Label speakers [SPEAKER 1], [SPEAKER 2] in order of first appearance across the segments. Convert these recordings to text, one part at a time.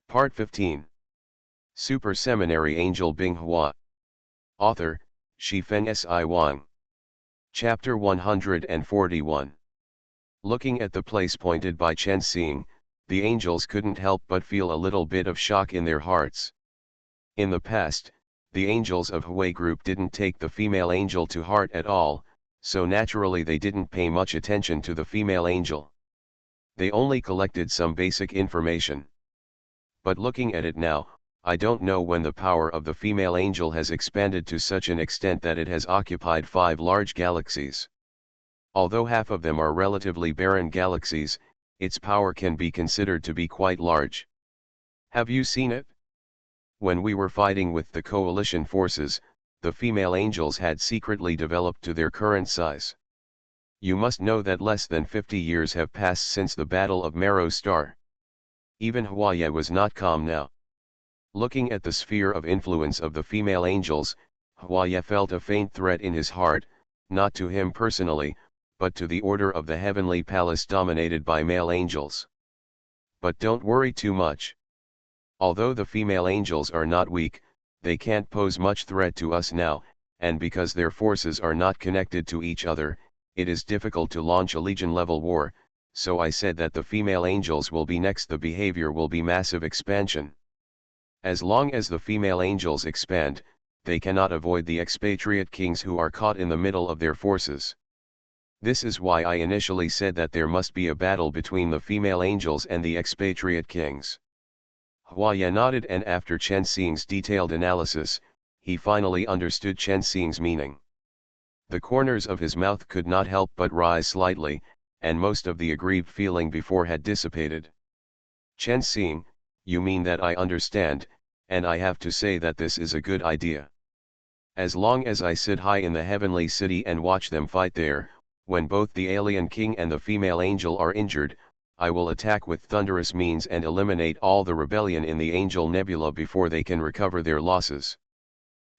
[SPEAKER 1] Part 15. Super Seminary Angel Binghua. Author, Shifeng Si Wang. Chapter 141. Looking at the place pointed by Chen Xing, the angels couldn't help but feel a little bit of shock in their hearts. In the past, the angels of Hui group didn't take the female angel to heart at all, so naturally they didn't pay much attention to the female angel. They only collected some basic information. But looking at it now, I don't know when the power of the female angel has expanded to such an extent that it has occupied 5 large galaxies. Although half of them are relatively barren galaxies, its power can be considered to be quite large. Have you seen it? When we were fighting with the coalition forces, the female angels had secretly developed to their current size. You must know that less than 50 years have passed since the Battle of Marrow Star. Even Huaya was not calm now. Looking at the sphere of influence of the female angels, Huaya felt a faint threat in his heart, not to him personally, but to the order of the heavenly palace dominated by male angels. But don't worry too much. Although the female angels are not weak, they can't pose much threat to us now, and because their forces are not connected to each other, it is difficult to launch a legion-level war, so I said that the female angels will be next. The behavior will be massive expansion. As long as the female angels expand, they cannot avoid the expatriate kings who are caught in the middle of their forces. This is why I initially said that there must be a battle between the female angels and the expatriate kings. Huaya nodded, and after Chen Xing's detailed analysis, he finally understood Chen Xing's meaning. The corners of his mouth could not help but rise slightly, and most of the aggrieved feeling before had dissipated. Chen Xing, you mean that I understand, and I have to say that this is a good idea. As long as I sit high in the heavenly city and watch them fight there, when both the alien king and the female angel are injured, I will attack with thunderous means and eliminate all the rebellion in the angel nebula before they can recover their losses.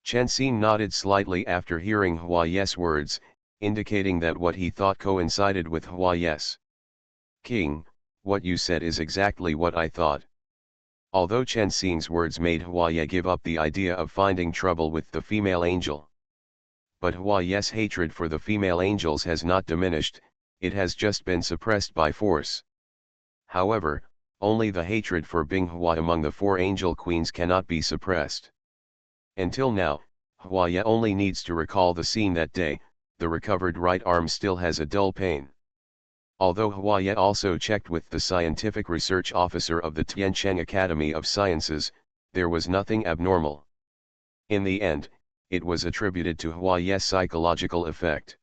[SPEAKER 1] Chen Xing nodded slightly after hearing Huaye's words, indicating that what he thought coincided with Huaye's. King, what you said is exactly what I thought. Although Chen Xing's words made Huaye give up the idea of finding trouble with the female angel. But Huaye's hatred for the female angels has not diminished, it has just been suppressed by force. However, only the hatred for Binghua among the 4 angel queens cannot be suppressed. Until now, Huaya only needs to recall the scene that day. The recovered right arm still has a dull pain. Although Huaya also checked with the scientific research officer of the Tiancheng Academy of Sciences, there was nothing abnormal. In the end, it was attributed to Huaye's psychological effect.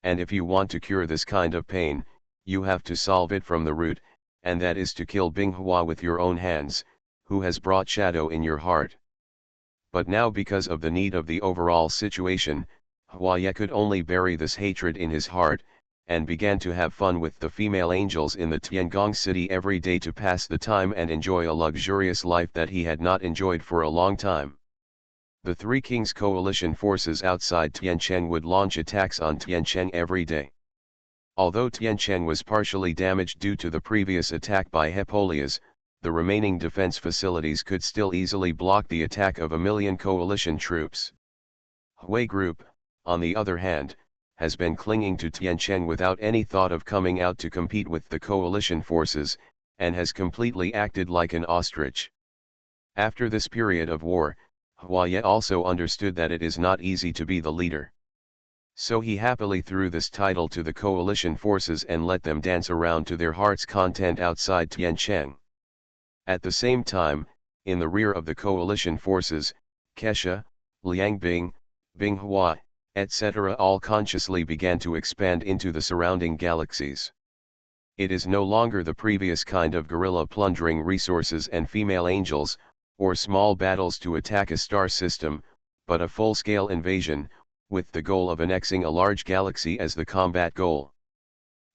[SPEAKER 1] And if you want to cure this kind of pain, you have to solve it from the root, and that is to kill Binghua with your own hands, who has brought shadow in your heart. But now, because of the need of the overall situation, Huaya could only bury this hatred in his heart, and began to have fun with the female angels in the Tiangong city every day to pass the time and enjoy a luxurious life that he had not enjoyed for a long time. The 3 kings' coalition forces outside Tiancheng would launch attacks on Tiancheng every day. Although Tiancheng was partially damaged due to the previous attack by Hippolyas, the remaining defense facilities could still easily block the attack of 1 million coalition troops. Hui Group, on the other hand, has been clinging to Tiancheng without any thought of coming out to compete with the coalition forces, and has completely acted like an ostrich. After this period of war, Huaya also understood that it is not easy to be the leader. So he happily threw this title to the coalition forces and let them dance around to their heart's content outside Tiancheng. At the same time, in the rear of the coalition forces, Kesha, Liangbing, Binghua, etc. all consciously began to expand into the surrounding galaxies. It is no longer the previous kind of guerrilla plundering resources and female angels, or small battles to attack a star system, but a full-scale invasion, with the goal of annexing a large galaxy as the combat goal.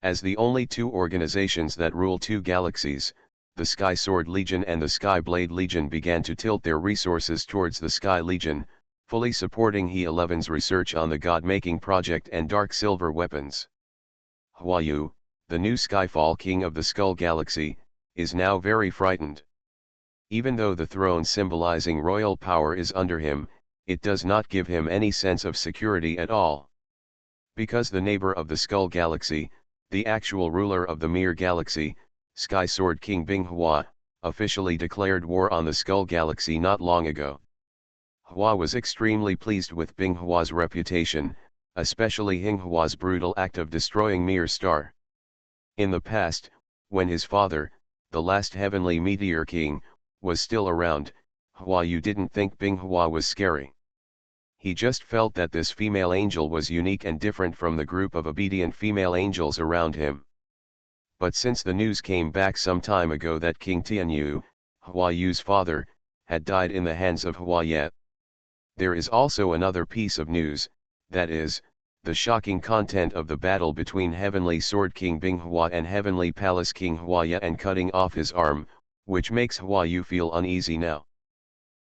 [SPEAKER 1] As the only 2 organizations that rule 2 galaxies, the Sky Sword Legion and the Sky Blade Legion began to tilt their resources towards the Sky Legion, fully supporting He-11's research on the God-making project and Dark Silver weapons. Huayu, the new Skyfall King of the Skull Galaxy, is now very frightened. Even though the throne symbolizing royal power is under him, it does not give him any sense of security at all. Because the neighbor of the Skull Galaxy, the actual ruler of the Mir Galaxy, Sky Sword King Binghua, officially declared war on the Skull Galaxy not long ago. Hua was extremely pleased with Binghua's reputation, especially Hinghua's brutal act of destroying Mir Star. In the past, when his father, the last heavenly meteor king, was still around, Hua Yu didn't think Binghua was scary. He just felt that this female angel was unique and different from the group of obedient female angels around him. But since the news came back some time ago that King Tianyu, Hua Yu's father, had died in the hands of Hua Ye, there is also another piece of news, that is, the shocking content of the battle between Heavenly Sword King Binghua and Heavenly Palace King Hua Ye and cutting off his arm, which makes Hua Yu feel uneasy now.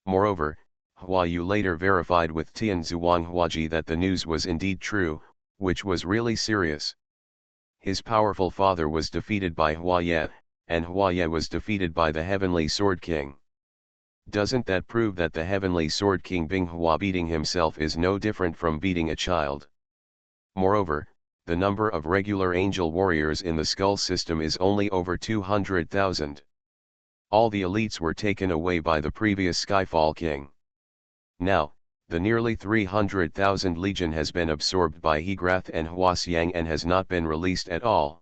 [SPEAKER 1] Moreover, Hua Yu later verified with Tian Zhuang Huaji that the news was indeed true, which was really serious. His powerful father was defeated by Hua Ye, and Hua Ye was defeated by the Heavenly Sword King. Doesn't that prove that the Heavenly Sword King Binghua beating himself is no different from beating a child? Moreover, the number of regular angel warriors in the Skull system is only over 200,000. All the elites were taken away by the previous Skyfall King. Now, the nearly 300,000 legion has been absorbed by Hegrath and Huasiang and has not been released at all.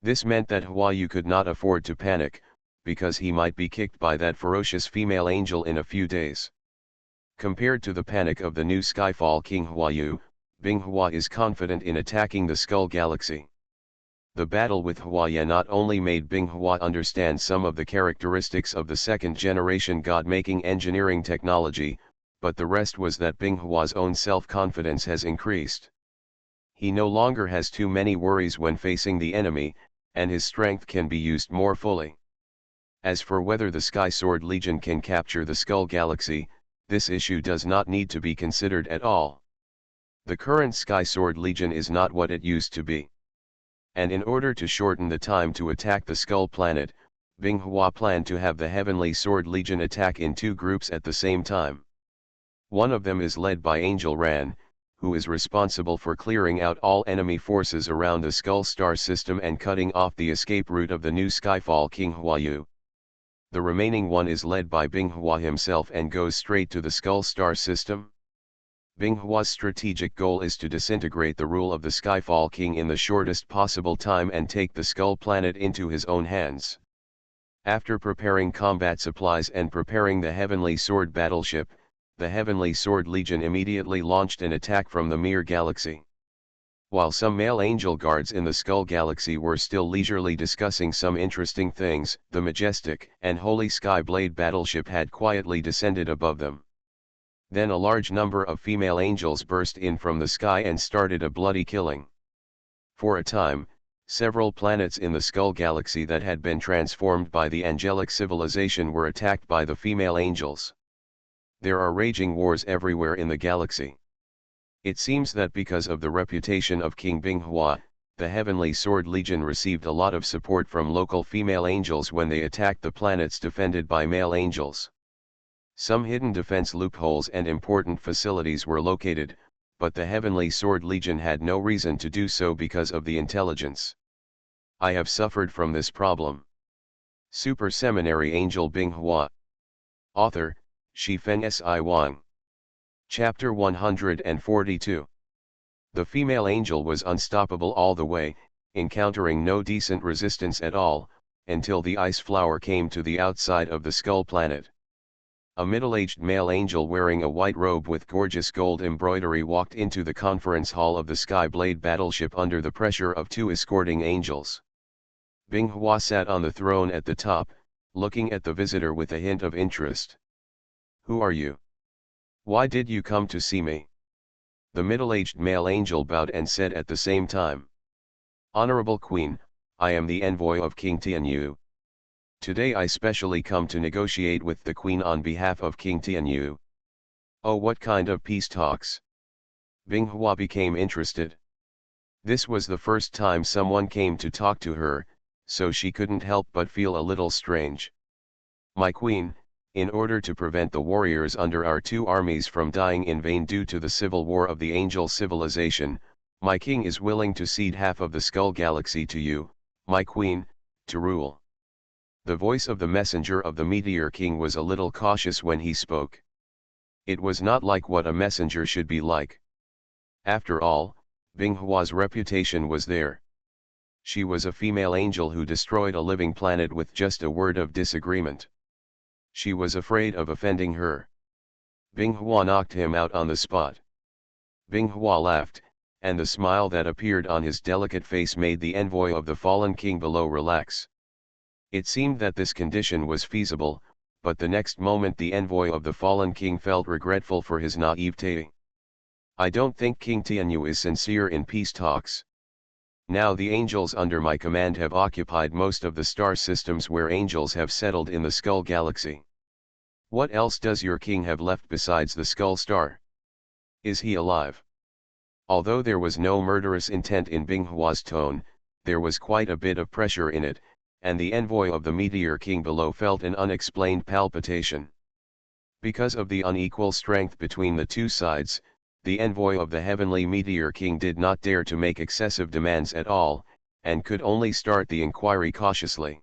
[SPEAKER 1] This meant that Hua Yu could not afford to panic, because he might be kicked by that ferocious female angel in a few days. Compared to the panic of the new Skyfall King Hua Yu, Binghua is confident in attacking the Skull Galaxy. The battle with Hua Ye not only made Binghua understand some of the characteristics of the second-generation god-making engineering technology, but the rest was that Binghua's own self-confidence has increased. He no longer has too many worries when facing the enemy, and his strength can be used more fully. As for whether the Sky Sword Legion can capture the Skull Galaxy, this issue does not need to be considered at all. The current Sky Sword Legion is not what it used to be. And in order to shorten the time to attack the Skull Planet, Binghua planned to have the Heavenly Sword Legion attack in two groups at the same time. One of them is led by Angel Ran, who is responsible for clearing out all enemy forces around the Skull Star system and cutting off the escape route of the new Skyfall King Hua Yu. The remaining one is led by Binghua himself and goes straight to the Skull Star system. Binghua's strategic goal is to disintegrate the rule of the Skyfall King in the shortest possible time and take the Skull Planet into his own hands. After preparing combat supplies and preparing the Heavenly Sword battleship, the Heavenly Sword Legion immediately launched an attack from the Mir Galaxy. While some male angel guards in the Skull Galaxy were still leisurely discussing some interesting things, the majestic and holy Sky Blade battleship had quietly descended above them. Then a large number of female angels burst in from the sky and started a bloody killing. For a time, several planets in the Skull Galaxy that had been transformed by the angelic civilization were attacked by the female angels. There are raging wars everywhere in the galaxy. It seems that because of the reputation of King Binghua, the Heavenly Sword Legion received a lot of support from local female angels when they attacked the planets defended by male angels. Some hidden defense loopholes and important facilities were located, but the Heavenly Sword Legion had no reason to do so because of the intelligence. I have suffered from this problem. Super Seminary Angel Binghua. Author, Shifeng Si Wang. Chapter 142. The female angel was unstoppable all the way, encountering no decent resistance at all, until the ice flower came to the outside of the Skull Planet. A middle-aged male angel wearing a white robe with gorgeous gold embroidery walked into the conference hall of the Sky Blade battleship under the pressure of two escorting angels. Binghua sat on the throne at the top, looking at the visitor with a hint of interest. "Who are you? Why did you come to see me?" The middle-aged male angel bowed and said at the same time, "Honorable Queen, I am the envoy of King Tianyu. Today I specially come to negotiate with the Queen on behalf of King Tianyu." "Oh, what kind of peace talks?" Binghua became interested. This was the first time someone came to talk to her, so she couldn't help but feel a little strange. My queen, in order to prevent the warriors under our two armies from dying in vain due to the civil war of the angel civilization, my king is willing to cede half of the Skull Galaxy to you, my queen, to rule. The voice of the messenger of the Meteor King was a little cautious when he spoke. It was not like what a messenger should be like. After all, Binghua's reputation was there. She was a female angel who destroyed a living planet with just a word of disagreement. She was afraid of offending her. Binghua knocked him out on the spot. Binghua laughed, and the smile that appeared on his delicate face made the envoy of the fallen king below relax. It seemed that this condition was feasible, but the next moment the envoy of the fallen king felt regretful for his naivete. I don't think King Tianyu is sincere in peace talks. Now the angels under my command have occupied most of the star systems where angels have settled in the Skull Galaxy. What else does your king have left besides the Skull Star? Is he alive? Although there was no murderous intent in Binghua's tone, there was quite a bit of pressure in it, and the envoy of the Meteor King below felt an unexplained palpitation. Because of the unequal strength between the two sides, the envoy of the heavenly Meteor King did not dare to make excessive demands at all, and could only start the inquiry cautiously.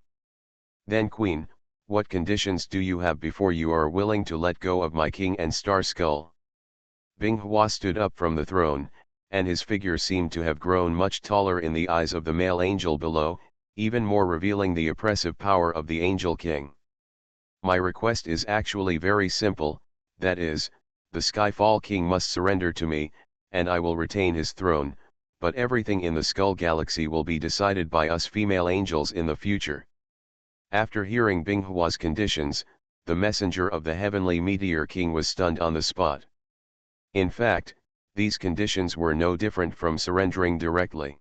[SPEAKER 1] Then Queen, what conditions do you have before you are willing to let go of my king and Star Skull? Binghua stood up from the throne, and his figure seemed to have grown much taller in the eyes of the male angel below, even more revealing the oppressive power of the Angel King. My request is actually very simple, that is, the Skyfall King must surrender to me, and I will retain his throne, but everything in the Skull Galaxy will be decided by us female angels in the future. After hearing Binghua's conditions, the messenger of the heavenly Meteor King was stunned on the spot. In fact, these conditions were no different from surrendering directly.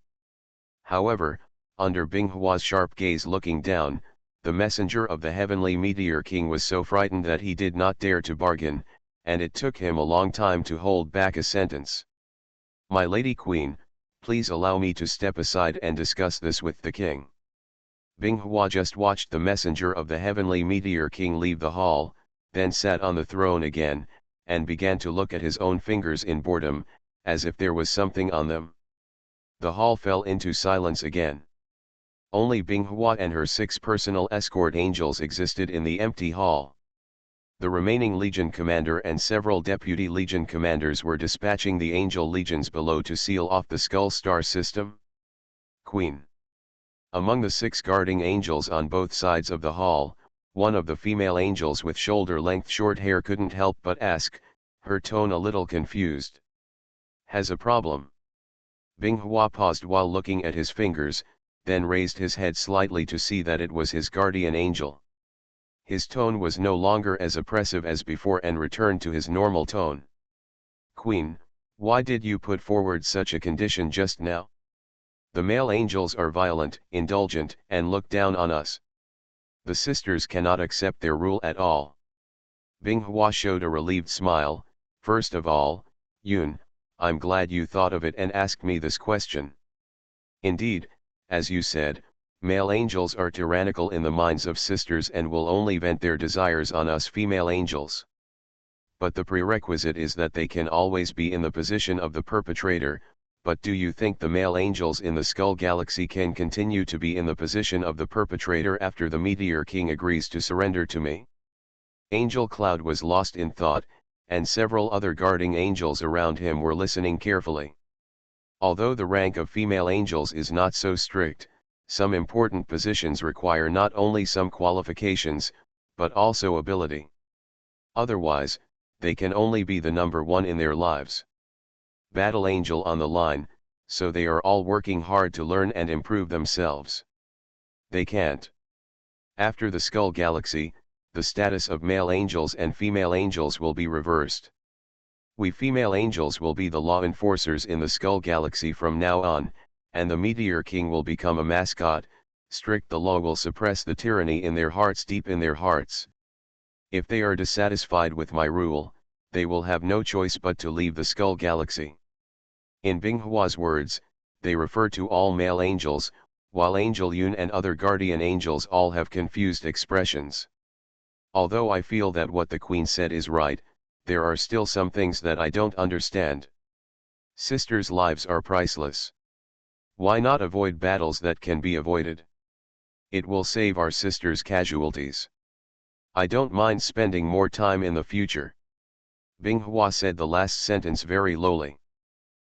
[SPEAKER 1] However, under Binghua's sharp gaze looking down, the messenger of the heavenly Meteor King was so frightened that he did not dare to bargain, and it took him a long time to hold back a sentence. My lady queen, please allow me to step aside and discuss this with the king. Binghua just watched the messenger of the heavenly Meteor King leave the hall, then sat on the throne again, and began to look at his own fingers in boredom, as if there was something on them. The hall fell into silence again. Only Binghua and her 6 personal escort angels existed in the empty hall. The remaining legion commander and several deputy legion commanders were dispatching the angel legions below to seal off the Skull Star system. Queen. Among the 6 guarding angels on both sides of the hall, one of the female angels with shoulder-length short hair couldn't help but ask, her tone a little confused. Has a problem? Binghua paused while looking at his fingers, then raised his head slightly to see that it was his guardian angel. His tone was no longer as oppressive as before and returned to his normal tone. Queen, why did you put forward such a condition just now? The male angels are violent, indulgent, and look down on us. The sisters cannot accept their rule at all. Binghua showed a relieved smile. First of all, Yun, I'm glad you thought of it and asked me this question. Indeed, as you said, male angels are tyrannical in the minds of sisters and will only vent their desires on us female angels. But the prerequisite is that they can always be in the position of the perpetrator. But do you think the male angels in the Skull Galaxy can continue to be in the position of the perpetrator after the Meteor King agrees to surrender to me? Angel Cloud was lost in thought, and several other guarding angels around him were listening carefully. Although the rank of female angels is not so strict, some important positions require not only some qualifications, but also ability. Otherwise, they can only be the number 1 in their lives. Battle angel on the line, so they are all working hard to learn and improve themselves. They can't. After the Skull Galaxy, the status of male angels and female angels will be reversed. We female angels will be the law enforcers in the Skull Galaxy from now on, and the Meteor King will become a mascot. Strict the law will suppress the tyranny in their hearts, deep in their hearts. If they are dissatisfied with my rule, they will have no choice but to leave the Skull Galaxy. In Binghua's words, they refer to all male angels, while Angel Yun and other guardian angels all have confused expressions. Although I feel that what the queen said is right, there are still some things that I don't understand. Sisters' lives are priceless. Why not avoid battles that can be avoided? It will save our sisters' casualties. I don't mind spending more time in the future. Binghua said the last sentence very lowly.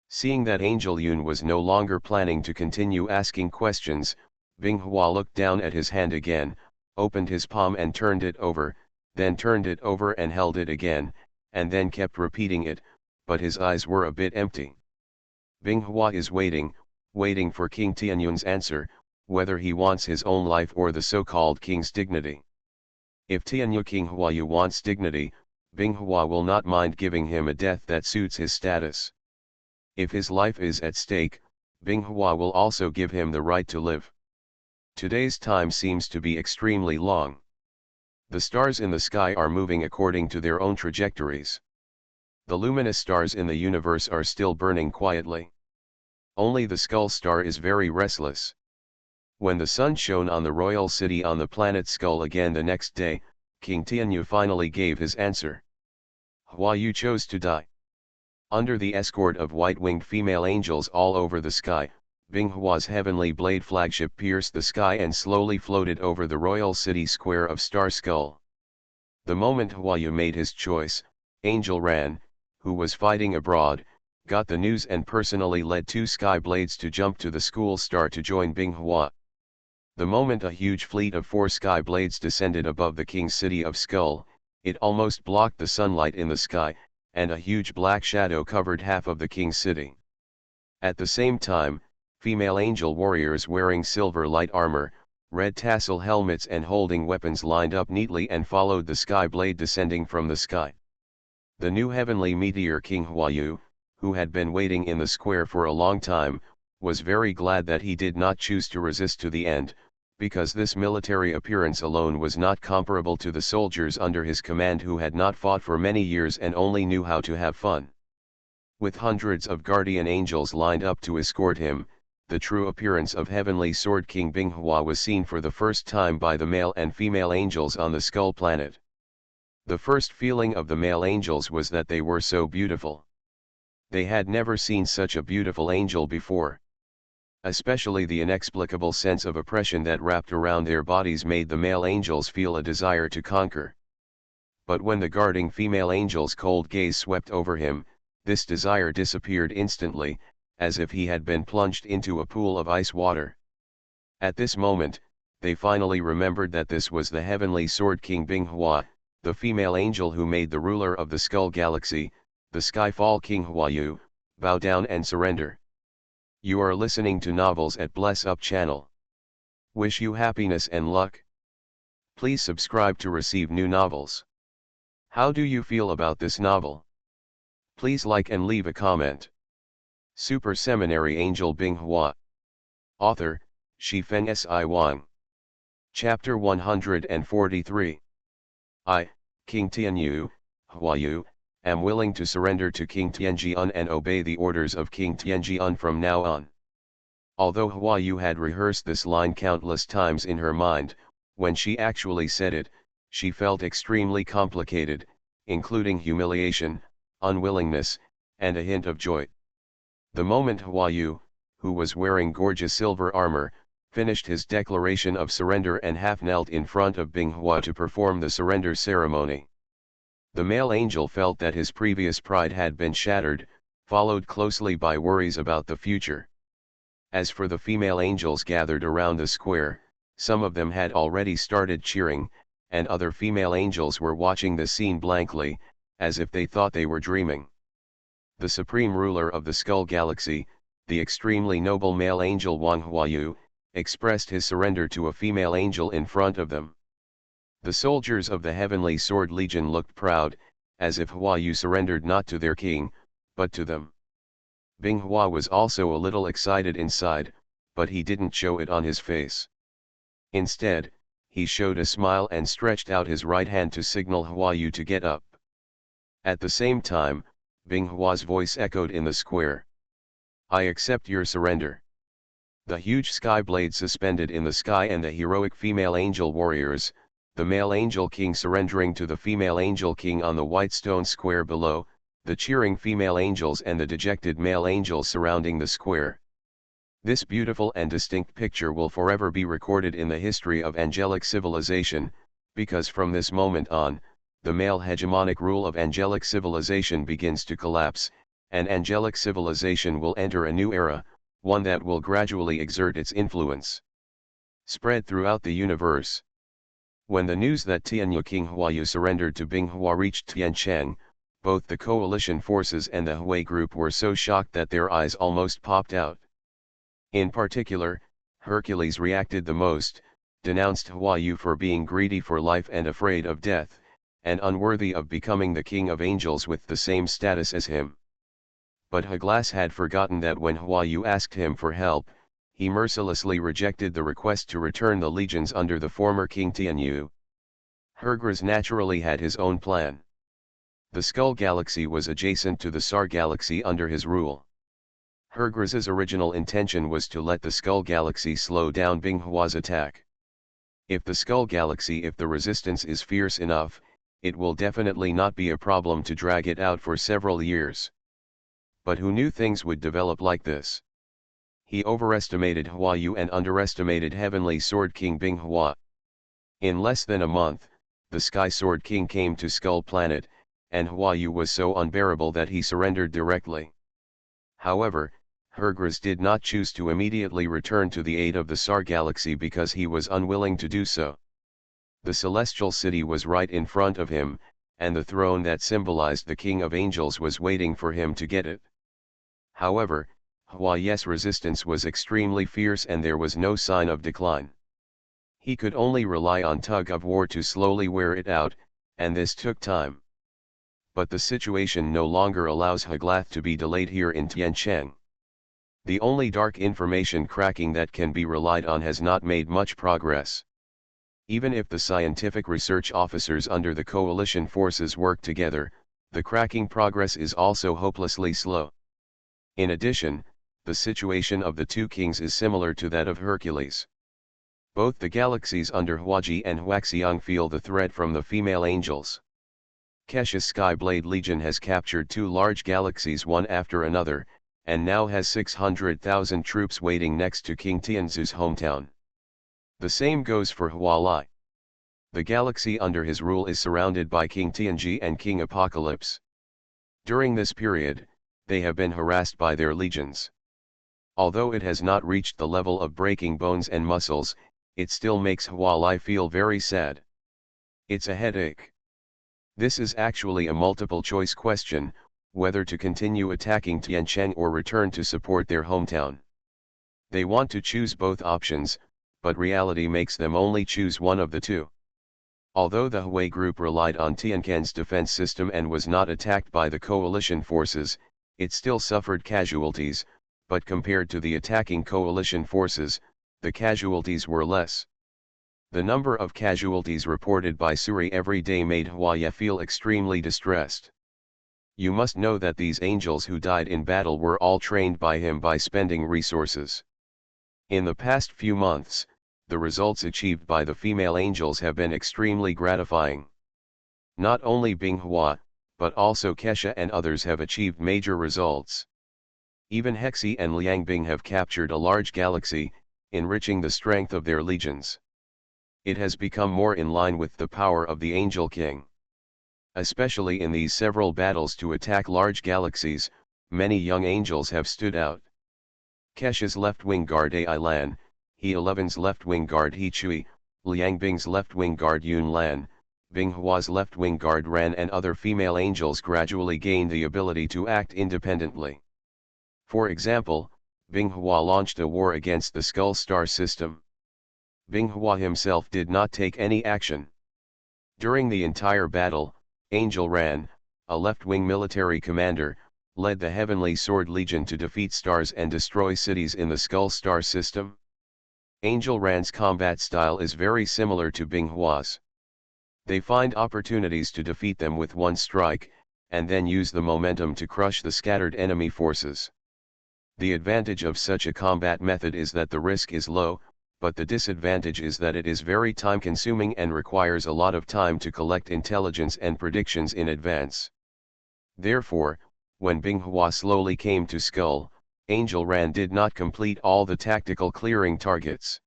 [SPEAKER 1] Seeing that Angel Yun was no longer planning to continue asking questions, Binghua looked down at his hand again, opened his palm and turned it over, then turned it over and held it again, and then kept repeating it, but his eyes were a bit empty. Binghua is waiting for King Tianyun's answer, whether he wants his own life or the so-called king's dignity. If Tianyu King Huayu wants dignity, Binghua will not mind giving him a death that suits his status. If his life is at stake, Binghua will also give him the right to live. Today's time seems to be extremely long. The stars in the sky are moving according to their own trajectories. The luminous stars in the universe are still burning quietly. Only the Skull star is very restless. When the sun shone on the royal city on the planet Skull again the next day, King Tianyu finally gave his answer. Huayu chose to die. Under the escort of white-winged female angels all over the sky, Binghua's heavenly blade flagship pierced the sky and slowly floated over the royal city square of Star Skull. The moment Huayu made his choice, Angel Ran, who was fighting abroad, got the news and personally led 2 sky blades to jump to the school star to join Binghua. The moment a huge fleet of 4 sky blades descended above the king's city of Skull, it almost blocked the sunlight in the sky, and a huge black shadow covered half of the king's city. At the same time, female angel warriors wearing silver light armor, red tassel helmets and holding weapons lined up neatly and followed the sky blade descending from the sky. The new heavenly meteor King Huayu, who had been waiting in the square for a long time, was very glad that he did not choose to resist to the end, because this military appearance alone was not comparable to the soldiers under his command who had not fought for many years and only knew how to have fun. With hundreds of guardian angels lined up to escort him, the true appearance of Heavenly Sword King Binghua was seen for the first time by the male and female angels on the Skull planet. The first feeling of the male angels was that they were so beautiful. They had never seen such a beautiful angel before. Especially the inexplicable sense of oppression that wrapped around their bodies made the male angels feel a desire to conquer. But when the guarding female angel's cold gaze swept over him, this desire disappeared instantly, as if he had been plunged into a pool of ice water. At this moment, they finally remembered that this was the Heavenly Sword King Binghua, the female angel who made the ruler of the Skull Galaxy, the Skyfall King Huayu, bow down and surrender. You are listening to Novels at Bless Up channel. Wish you happiness and luck. Please subscribe to receive new novels. How do you feel about this novel? Please like and leave a comment. Super Seminary Angel Binghua. Author, Shifeng Si Wang. Chapter 143. I, King Tianyu, Huayu, am willing to surrender to King Tianjian and obey the orders of King Tianjian from now on. Although Huayu had rehearsed this line countless times in her mind, when she actually said it, she felt extremely complicated, including humiliation, unwillingness, and a hint of joy. The moment Huayu, who was wearing gorgeous silver armor, finished his declaration of surrender and half knelt in front of Binghua to perform the surrender ceremony. The male angel felt that his previous pride had been shattered, followed closely by worries about the future. As for the female angels gathered around the square, some of them had already started cheering, and other female angels were watching the scene blankly, as if they thought they were dreaming. The supreme ruler of the Skull Galaxy, the extremely noble male angel Wang Huayu, expressed his surrender to a female angel in front of them. The soldiers of the Heavenly Sword Legion looked proud, as if Huayu surrendered not to their king, but to them. Binghua was also a little excited inside, but he didn't show it on his face. Instead, he showed a smile and stretched out his right hand to signal Huayu to get up. At the same time, Binghua's voice echoed in the square. I accept your surrender. The huge sky blade suspended in the sky and the heroic female angel warriors, the male angel king surrendering to the female angel king on the white stone square below, the cheering female angels and the dejected male angels surrounding the square. This beautiful and distinct picture will forever be recorded in the history of angelic civilization, because from this moment on, the male hegemonic rule of angelic civilization begins to collapse, and angelic civilization will enter a new era, one that will gradually exert its influence spread throughout the universe. When the news that Tianyu King Huayu surrendered to Binghua reached Tiancheng, both the coalition forces and the Hui group were so shocked that their eyes almost popped out. In particular, Hercules reacted the most, denounced Huayu for being greedy for life and afraid of death, and unworthy of becoming the king of angels with the same status as him. But Huglass had forgotten that when Huayu asked him for help, he mercilessly rejected the request to return the legions under the former King Tianyu. Hercules naturally had his own plan. The Skull Galaxy was adjacent to the Sar Galaxy under his rule. Hercules' original intention was to let the Skull Galaxy slow down Binghua's attack. If the resistance is fierce enough, it will definitely not be a problem to drag it out for several years. But who knew things would develop like this? He overestimated Huayu and underestimated Heavenly Sword King Binghua. In less than a month, the Sky Sword King came to Skull Planet, and Huayu was so unbearable that he surrendered directly. However, Hercules did not choose to immediately return to the aid of the Sar Galaxy because he was unwilling to do so. The Celestial City was right in front of him, and the throne that symbolized the King of Angels was waiting for him to get it. However, Huayu's resistance was extremely fierce and there was no sign of decline. He could only rely on tug-of-war to slowly wear it out, and this took time. But the situation no longer allows Huglath to be delayed here in Tiancheng. The only dark information cracking that can be relied on has not made much progress. Even if the scientific research officers under the coalition forces work together, the cracking progress is also hopelessly slow. In addition, the situation of the two kings is similar to that of Hercules. Both the galaxies under Huaji and Huaxiang feel the threat from the female angels. Kesha's Skyblade Legion has captured two large galaxies one after another, and now has 600,000 troops waiting next to King Tianzu's hometown. The same goes for Hualai. The galaxy under his rule is surrounded by King Tianji and King Apocalypse. During this period, they have been harassed by their legions. Although it has not reached the level of breaking bones and muscles, it still makes Hualai feel very sad. It's a headache. This is actually a multiple-choice question, whether to continue attacking Tiancheng or return to support their hometown. They want to choose both options, but reality makes them only choose one of the two. Although the Hui group relied on Tiancheng's defense system and was not attacked by the coalition forces, it still suffered casualties, but compared to the attacking coalition forces, the casualties were less. The number of casualties reported by Suri every day made Huaya feel extremely distressed. You must know that these angels who died in battle were all trained by him by spending resources. In the past few months, the results achieved by the female angels have been extremely gratifying. Not only Binghua, but also Kesha and others have achieved major results. Even Hexi and Liangbing have captured a large galaxy, enriching the strength of their legions. It has become more in line with the power of the Angel King. Especially in these several battles to attack large galaxies, many young angels have stood out. Kesha's left-wing guard Ai Lan, He 11's left-wing guard He Chui, Liangbing's left-wing guard Yun Lan, Binghua's left-wing guard Ran and other female angels gradually gained the ability to act independently. For example, Binghua launched a war against the Skull Star system. Binghua himself did not take any action. During the entire battle, Angel Ran, a left-wing military commander, led the Heavenly Sword Legion to defeat stars and destroy cities in the Skull Star system. Angel Ran's combat style is very similar to Binghua's. They find opportunities to defeat them with one strike, and then use the momentum to crush the scattered enemy forces. The advantage of such a combat method is that the risk is low, but the disadvantage is that it is very time-consuming and requires a lot of time to collect intelligence and predictions in advance. Therefore, when Binghua slowly came to Skull, Angel Ran did not complete all the tactical clearing targets.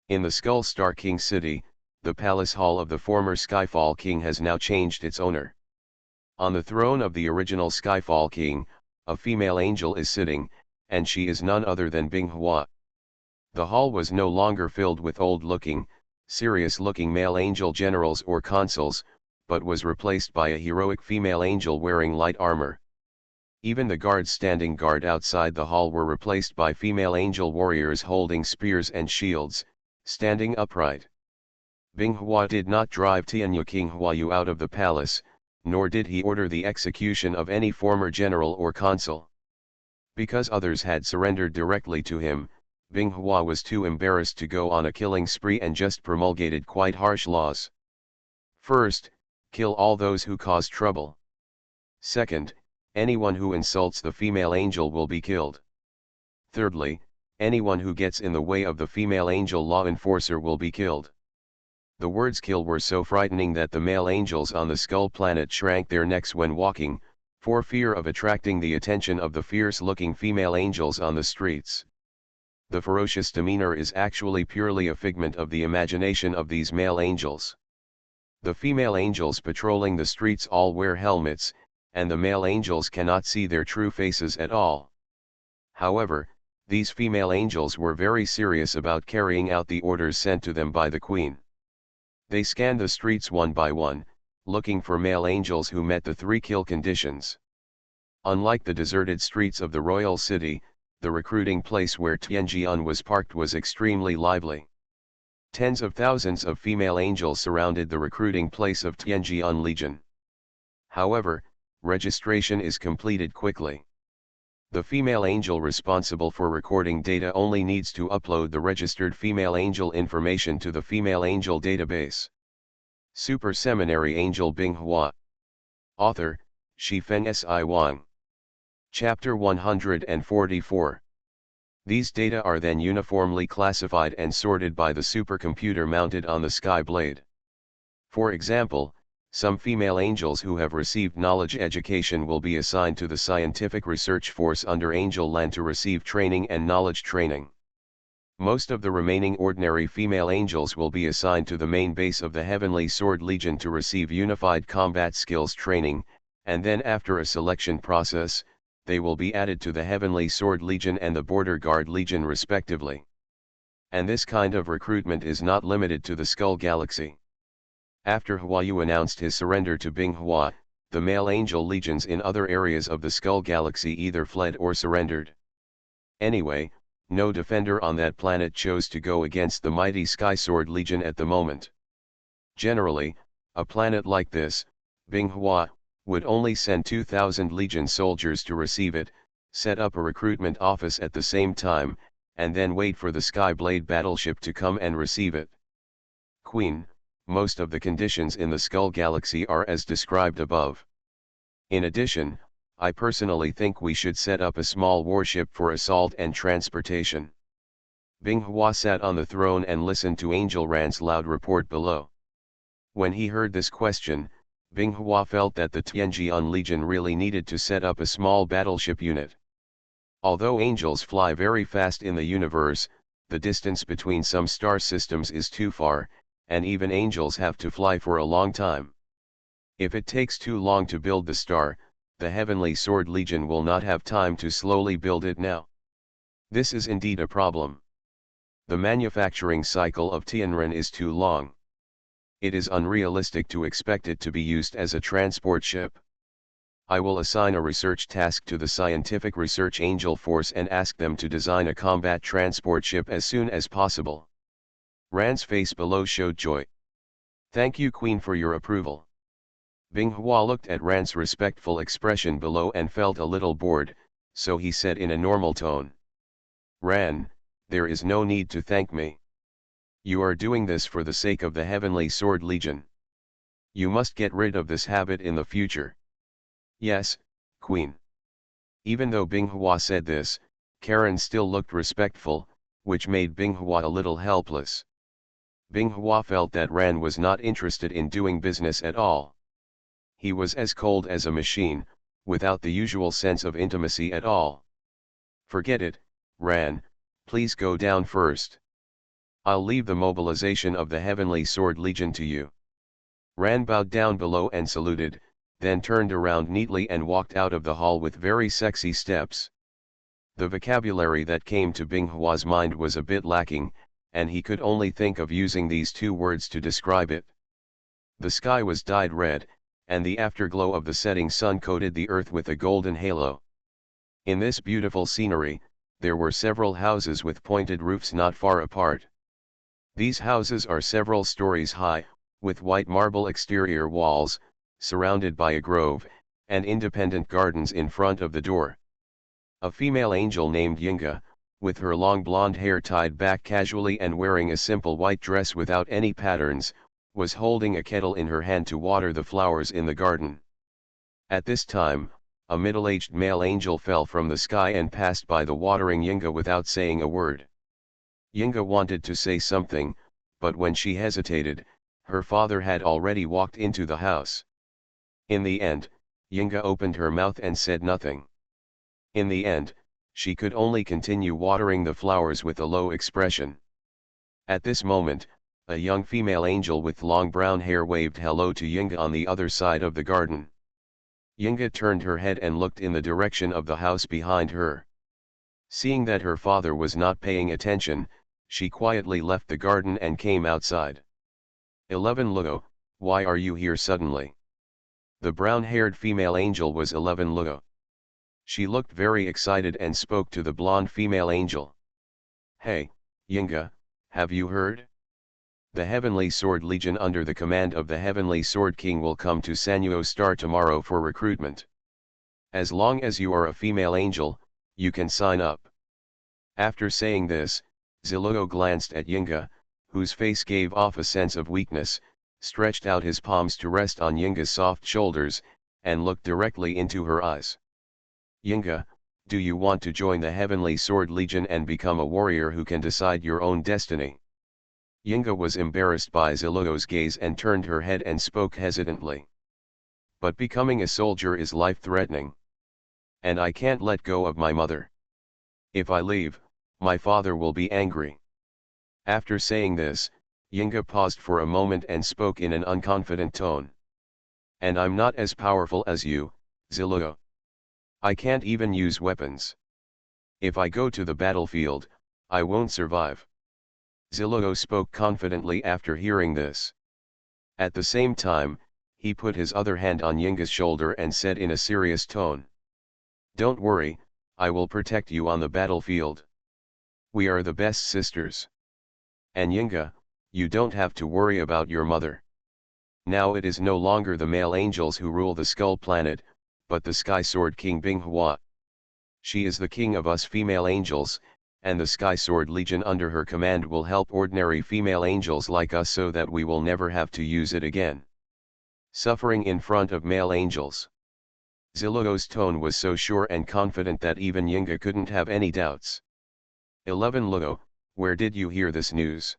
[SPEAKER 1] In the Skull Star King City, the palace hall of the former Skyfall King has now changed its owner. On the throne of the original Skyfall King, a female angel is sitting, and she is none other than Binghua. The hall was no longer filled with old-looking, serious-looking male angel generals or consuls, but was replaced by a heroic female angel wearing light armor. Even the guards standing guard outside the hall were replaced by female angel warriors holding spears and shields, standing upright. Binghua did not drive Tianyu King Huayu out of the palace, nor did he order the execution of any former general or consul. Because others had surrendered directly to him, Binghua was too embarrassed to go on a killing spree and just promulgated quite harsh laws. First, kill all those who cause trouble. Second, anyone who insults the female angel will be killed. Thirdly, anyone who gets in the way of the female angel law enforcer will be killed. The words kill were so frightening that the male angels on the Skull Planet shrank their necks when walking, for fear of attracting the attention of the fierce-looking female angels on the streets. The ferocious demeanor is actually purely a figment of the imagination of these male angels. The female angels patrolling the streets all wear helmets, and the male angels cannot see their true faces at all. However, these female angels were very serious about carrying out the orders sent to them by the Queen. They scanned the streets one by one, looking for male angels who met the 3 kill conditions. Unlike the deserted streets of the royal city, the recruiting place where Tianjian was parked was extremely lively. Tens of thousands of female angels surrounded the recruiting place of Tianjian Legion. However, registration is completed quickly. The female angel responsible for recording data only needs to upload the registered female angel information to the female angel database. Super Seminary Angel Binghua. Author, Shifeng Si Wang. Chapter 144. These data are then uniformly classified and sorted by the supercomputer mounted on the Sky Blade. For example, some female angels who have received knowledge education will be assigned to the scientific research force under Angel Land to receive training and knowledge training. Most of the remaining ordinary female angels will be assigned to the main base of the Heavenly Sword Legion to receive unified combat skills training, and then after a selection process, they will be added to the Heavenly Sword Legion and the Border Guard Legion respectively. And this kind of recruitment is not limited to the Skull Galaxy. After Huayu announced his surrender to Binghua, the male angel legions in other areas of the Skull Galaxy either fled or surrendered. Anyway, no defender on that planet chose to go against the mighty Sky Sword Legion at the moment. Generally, a planet like this, Binghua, would only send 2,000 Legion soldiers to receive it, set up a recruitment office at the same time, and then wait for the Sky Blade battleship to come and receive it. Queen, most of the conditions in the Skull Galaxy are as described above. In addition, I personally think we should set up a small warship for assault and transportation. Binghua sat on the throne and listened to Angel Ran's loud report below. When he heard this question, Binghua felt that the Tianjian Legion really needed to set up a small battleship unit. Although angels fly very fast in the universe, the distance between some star systems is too far, and even angels have to fly for a long time. If it takes too long to build the star, the Heavenly Sword Legion will not have time to slowly build it now. This is indeed a problem. The manufacturing cycle of Tianren is too long. It is unrealistic to expect it to be used as a transport ship. I will assign a research task to the Scientific Research Angel Force and ask them to design a combat transport ship as soon as possible. Ran's face below showed joy. Thank you, Queen, for your approval. Binghua looked at Ran's respectful expression below and felt a little bored, so he said in a normal tone. Ran, there is no need to thank me. You are doing this for the sake of the Heavenly Sword Legion. You must get rid of this habit in the future. Yes, Queen. Even though Binghua said this, Karen still looked respectful, which made Binghua a little helpless. Binghua felt that Ran was not interested in doing business at all. He was as cold as a machine, without the usual sense of intimacy at all. "Forget it, Ran, please go down first. I'll leave the mobilization of the Heavenly Sword Legion to you." Ran bowed down below and saluted, then turned around neatly and walked out of the hall with very sexy steps. The vocabulary that came to Binghua's mind was a bit lacking, and he could only think of using these two words to describe it. The sky was dyed red, and the afterglow of the setting sun coated the earth with a golden halo. In this beautiful scenery, there were several houses with pointed roofs not far apart. These houses are several stories high, with white marble exterior walls, surrounded by a grove, and independent gardens in front of the door. A female angel named Yinga, with her long blonde hair tied back casually and wearing a simple white dress without any patterns, was holding a kettle in her hand to water the flowers in the garden. At this time, a middle-aged male angel fell from the sky and passed by the watering Yinga without saying a word. Yinga wanted to say something, but when she hesitated, her father had already walked into the house. In the end, Yinga opened her mouth and said nothing. In the end, she could only continue watering the flowers with a low expression. At this moment, a young female angel with long brown hair waved hello to Yinga on the other side of the garden. Yinga turned her head and looked in the direction of the house behind her. Seeing that her father was not paying attention, she quietly left the garden and came outside. 11 Luo, why are you here suddenly? The brown-haired female angel was 11 Luo. She looked very excited and spoke to the blonde female angel. Hey, Yinga, have you heard? The Heavenly Sword Legion under the command of the Heavenly Sword King will come to Sanyo Star tomorrow for recruitment. As long as you are a female angel, you can sign up. After saying this, Ziluo glanced at Yinga, whose face gave off a sense of weakness, stretched out his palms to rest on Yinga's soft shoulders, and looked directly into her eyes. Yinga, do you want to join the Heavenly Sword Legion and become a warrior who can decide your own destiny? Yinga was embarrassed by Ziluo's gaze and turned her head and spoke hesitantly. But becoming a soldier is life-threatening. And I can't let go of my mother. If I leave, my father will be angry. After saying this, Yinga paused for a moment and spoke in an unconfident tone. And I'm not as powerful as you, Ziluo. I can't even use weapons. If I go to the battlefield, I won't survive. Ziluo spoke confidently after hearing this. At the same time, he put his other hand on Yinga's shoulder and said in a serious tone. Don't worry, I will protect you on the battlefield. We are the best sisters. And Yinga, you don't have to worry about your mother. Now it is no longer the male angels who rule the Skull Planet, but the Sky Sword King Binghua. She is the king of us female angels, and the Sky Sword Legion under her command will help ordinary female angels like us so that we will never have to use it again. Suffering in front of male angels. Ziluo's tone was so sure and confident that even Yinga couldn't have any doubts. 11 Luo, where did you hear this news?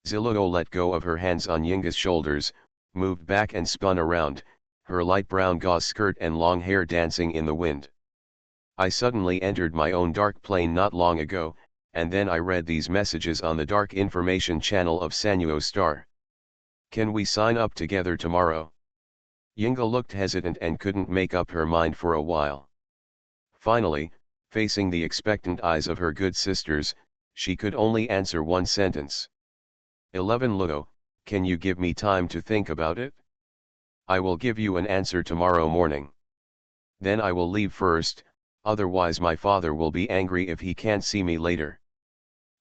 [SPEAKER 1] Ziluo let go of her hands on Yinga's shoulders, moved back and spun around, her light brown gauze skirt and long hair dancing in the wind. I suddenly entered my own dark plane not long ago, and then I read these messages on the dark information channel of Sanyo Star. Can we sign up together tomorrow? Yinga looked hesitant and couldn't make up her mind for a while. Finally, facing the expectant eyes of her good sisters, she could only answer one sentence. 11 Luo, can you give me time to think about it? I will give you an answer tomorrow morning. Then I will leave first, otherwise my father will be angry if he can't see me later.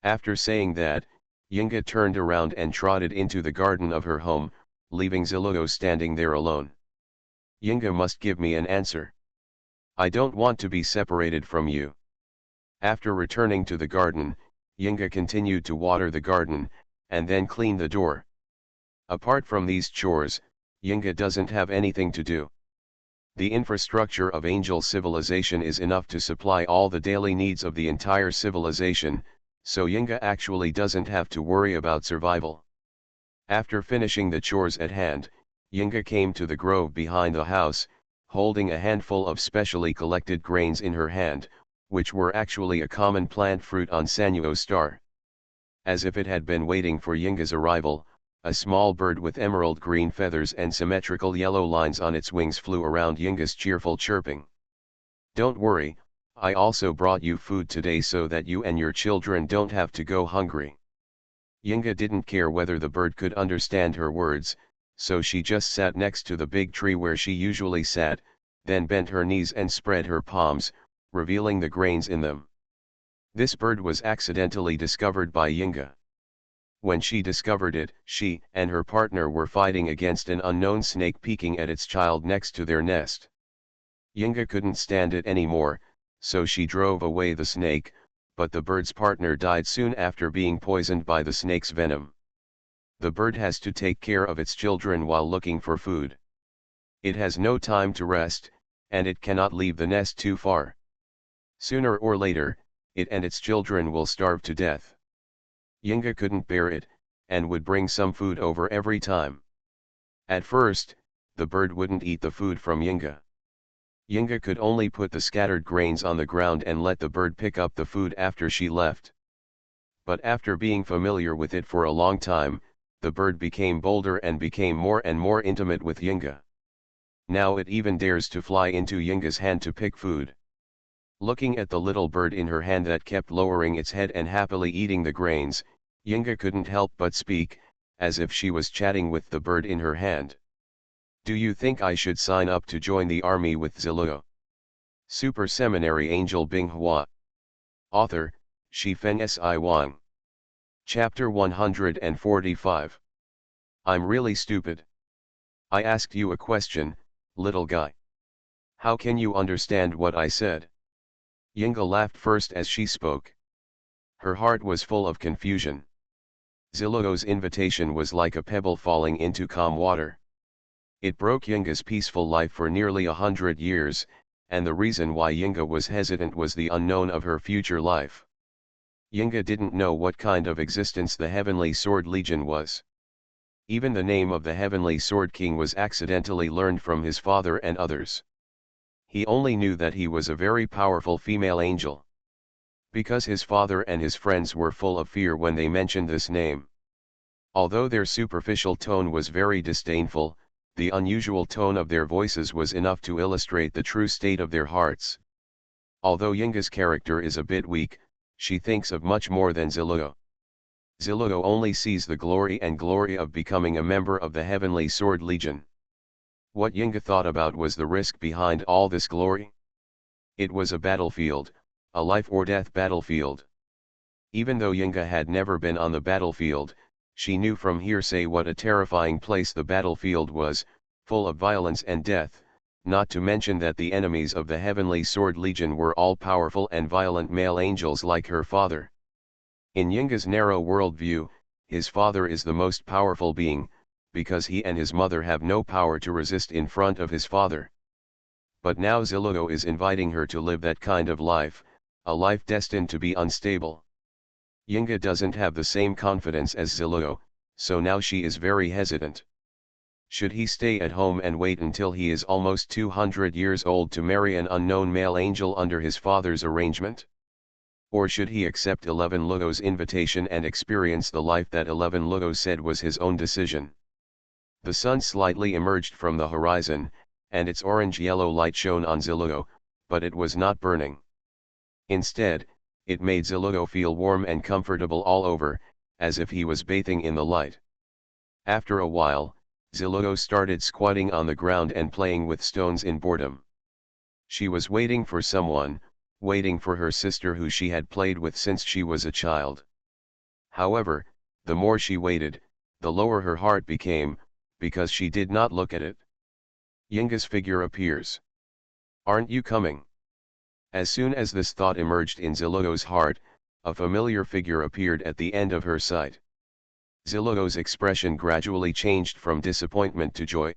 [SPEAKER 1] After saying that, Yinga turned around and trotted into the garden of her home, leaving Ziluo standing there alone. Yinga must give me an answer. I don't want to be separated from you. After returning to the garden, Yinga continued to water the garden, and then clean the door. Apart from these chores, Yinga doesn't have anything to do. The infrastructure of angel civilization is enough to supply all the daily needs of the entire civilization, so Yinga actually doesn't have to worry about survival. After finishing the chores at hand, Yinga came to the grove behind the house, holding a handful of specially collected grains in her hand, which were actually a common plant fruit on Sanuo star. As if it had been waiting for Yinga's arrival, a small bird with emerald green feathers and symmetrical yellow lines on its wings flew around Yinga's cheerful chirping. "Don't worry, I also brought you food today so that you and your children don't have to go hungry." Yinga didn't care whether the bird could understand her words, so she just sat next to the big tree where she usually sat, then bent her knees and spread her palms, revealing the grains in them. This bird was accidentally discovered by Yinga. When she discovered it, she and her partner were fighting against an unknown snake peeking at its child next to their nest. Yinga couldn't stand it anymore, so she drove away the snake, but the bird's partner died soon after being poisoned by the snake's venom. The bird has to take care of its children while looking for food. It has no time to rest, and it cannot leave the nest too far. Sooner or later, it and its children will starve to death. Yinga couldn't bear it, and would bring some food over every time. At first, the bird wouldn't eat the food from Yinga. Yinga could only put the scattered grains on the ground and let the bird pick up the food after she left. But after being familiar with it for a long time, the bird became bolder and became more and more intimate with Yinga. Now it even dares to fly into Yinga's hand to pick food. Looking at the little bird in her hand that kept lowering its head and happily eating the grains, Yinga couldn't help but speak, as if she was chatting with the bird in her hand. "Do you think I should sign up to join the army with Ziluo?" Super Seminary Angel Binghua. Author, Shifeng Si Wang. Chapter 145. I'm really stupid. I asked you a question, little guy. How can you understand what I said? Yinga laughed first as she spoke. Her heart was full of confusion. Ziluo's invitation was like a pebble falling into calm water. It broke Yinga's peaceful life for nearly 100 years, and the reason why Yinga was hesitant was the unknown of her future life. Yinga didn't know what kind of existence the Heavenly Sword Legion was. Even the name of the Heavenly Sword King was accidentally learned from his father and others. He only knew that he was a very powerful female angel. Because his father and his friends were full of fear when they mentioned this name. Although their superficial tone was very disdainful, the unusual tone of their voices was enough to illustrate the true state of their hearts. Although Yinga's character is a bit weak, she thinks of much more than Ziluo. Ziluo only sees the glory of becoming a member of the Heavenly Sword Legion. What Yinga thought about was the risk behind all this glory. It was a battlefield, a life or death battlefield. Even though Yinga had never been on the battlefield, she knew from hearsay what a terrifying place the battlefield was, full of violence and death, not to mention that the enemies of the Heavenly Sword Legion were all powerful and violent male angels like her father. In Yinga's narrow worldview, his father is the most powerful being, because he and his mother have no power to resist in front of his father. But now Ziluo is inviting her to live that kind of life, a life destined to be unstable. Yinga doesn't have the same confidence as Ziluo, so now she is very hesitant. Should he stay at home and wait until he is almost 200 years old to marry an unknown male angel under his father's arrangement? Or should he accept 11 Luo's invitation and experience the life that 11 Luo said was his own decision? The sun slightly emerged from the horizon, and its orange-yellow light shone on Ziluo, but it was not burning. Instead, it made Ziluo feel warm and comfortable all over, as if he was bathing in the light. After a while, Ziluo started squatting on the ground and playing with stones in boredom. She was waiting for someone, waiting for her sister who she had played with since she was a child. However, the more she waited, the lower her heart became, because she did not look at it. Yinga's figure appears. "Aren't you coming?" As soon as this thought emerged in Ziluo's heart, a familiar figure appeared at the end of her sight. Ziluo's expression gradually changed from disappointment to joy.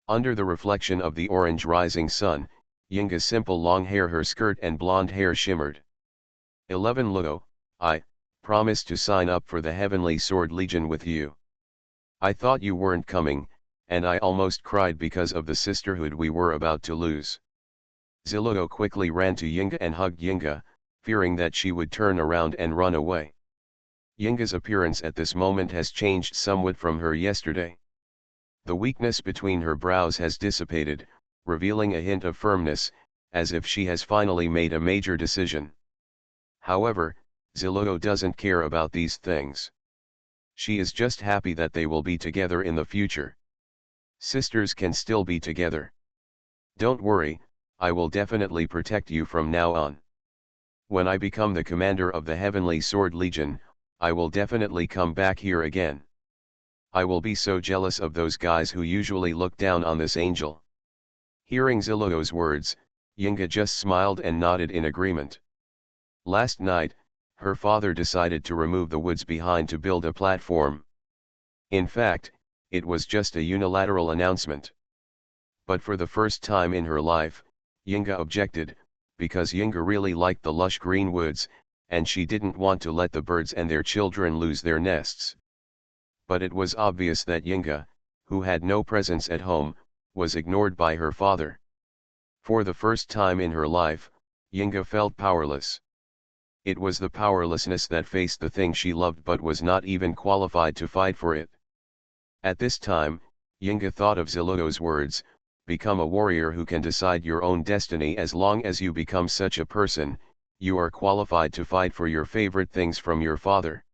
[SPEAKER 1] Under the reflection of the orange rising sun, Yinga's simple long hair, her skirt and blonde hair shimmered. 11 Luo, I, promised to sign up for the Heavenly Sword Legion with you. I thought you weren't coming, and I almost cried because of the sisterhood we were about to lose. Ziluo quickly ran to Yinga and hugged Yinga, fearing that she would turn around and run away. Yinga's appearance at this moment has changed somewhat from her yesterday. The weakness between her brows has dissipated, revealing a hint of firmness, as if she has finally made a major decision. However, Ziluo doesn't care about these things. She is just happy that they will be together in the future. Sisters can still be together. Don't worry, I will definitely protect you from now on. When I become the commander of the Heavenly Sword Legion, I will definitely come back here again. I will be so jealous of those guys who usually look down on this angel. Hearing Ziluo's words, Yinga just smiled and nodded in agreement. Last night, her father decided to remove the woods behind to build a platform. In fact, it was just a unilateral announcement. But for the first time in her life, Yinga objected, because Yinga really liked the lush green woods, and she didn't want to let the birds and their children lose their nests. But it was obvious that Yinga, who had no presence at home, was ignored by her father. For the first time in her life, Yinga felt powerless. It was the powerlessness that faced the thing she loved but was not even qualified to fight for it. At this time, Yinga thought of Ziluo's words, "Become a warrior who can decide your own destiny. As long as you become such a person, you are qualified to fight for your favorite things from your father."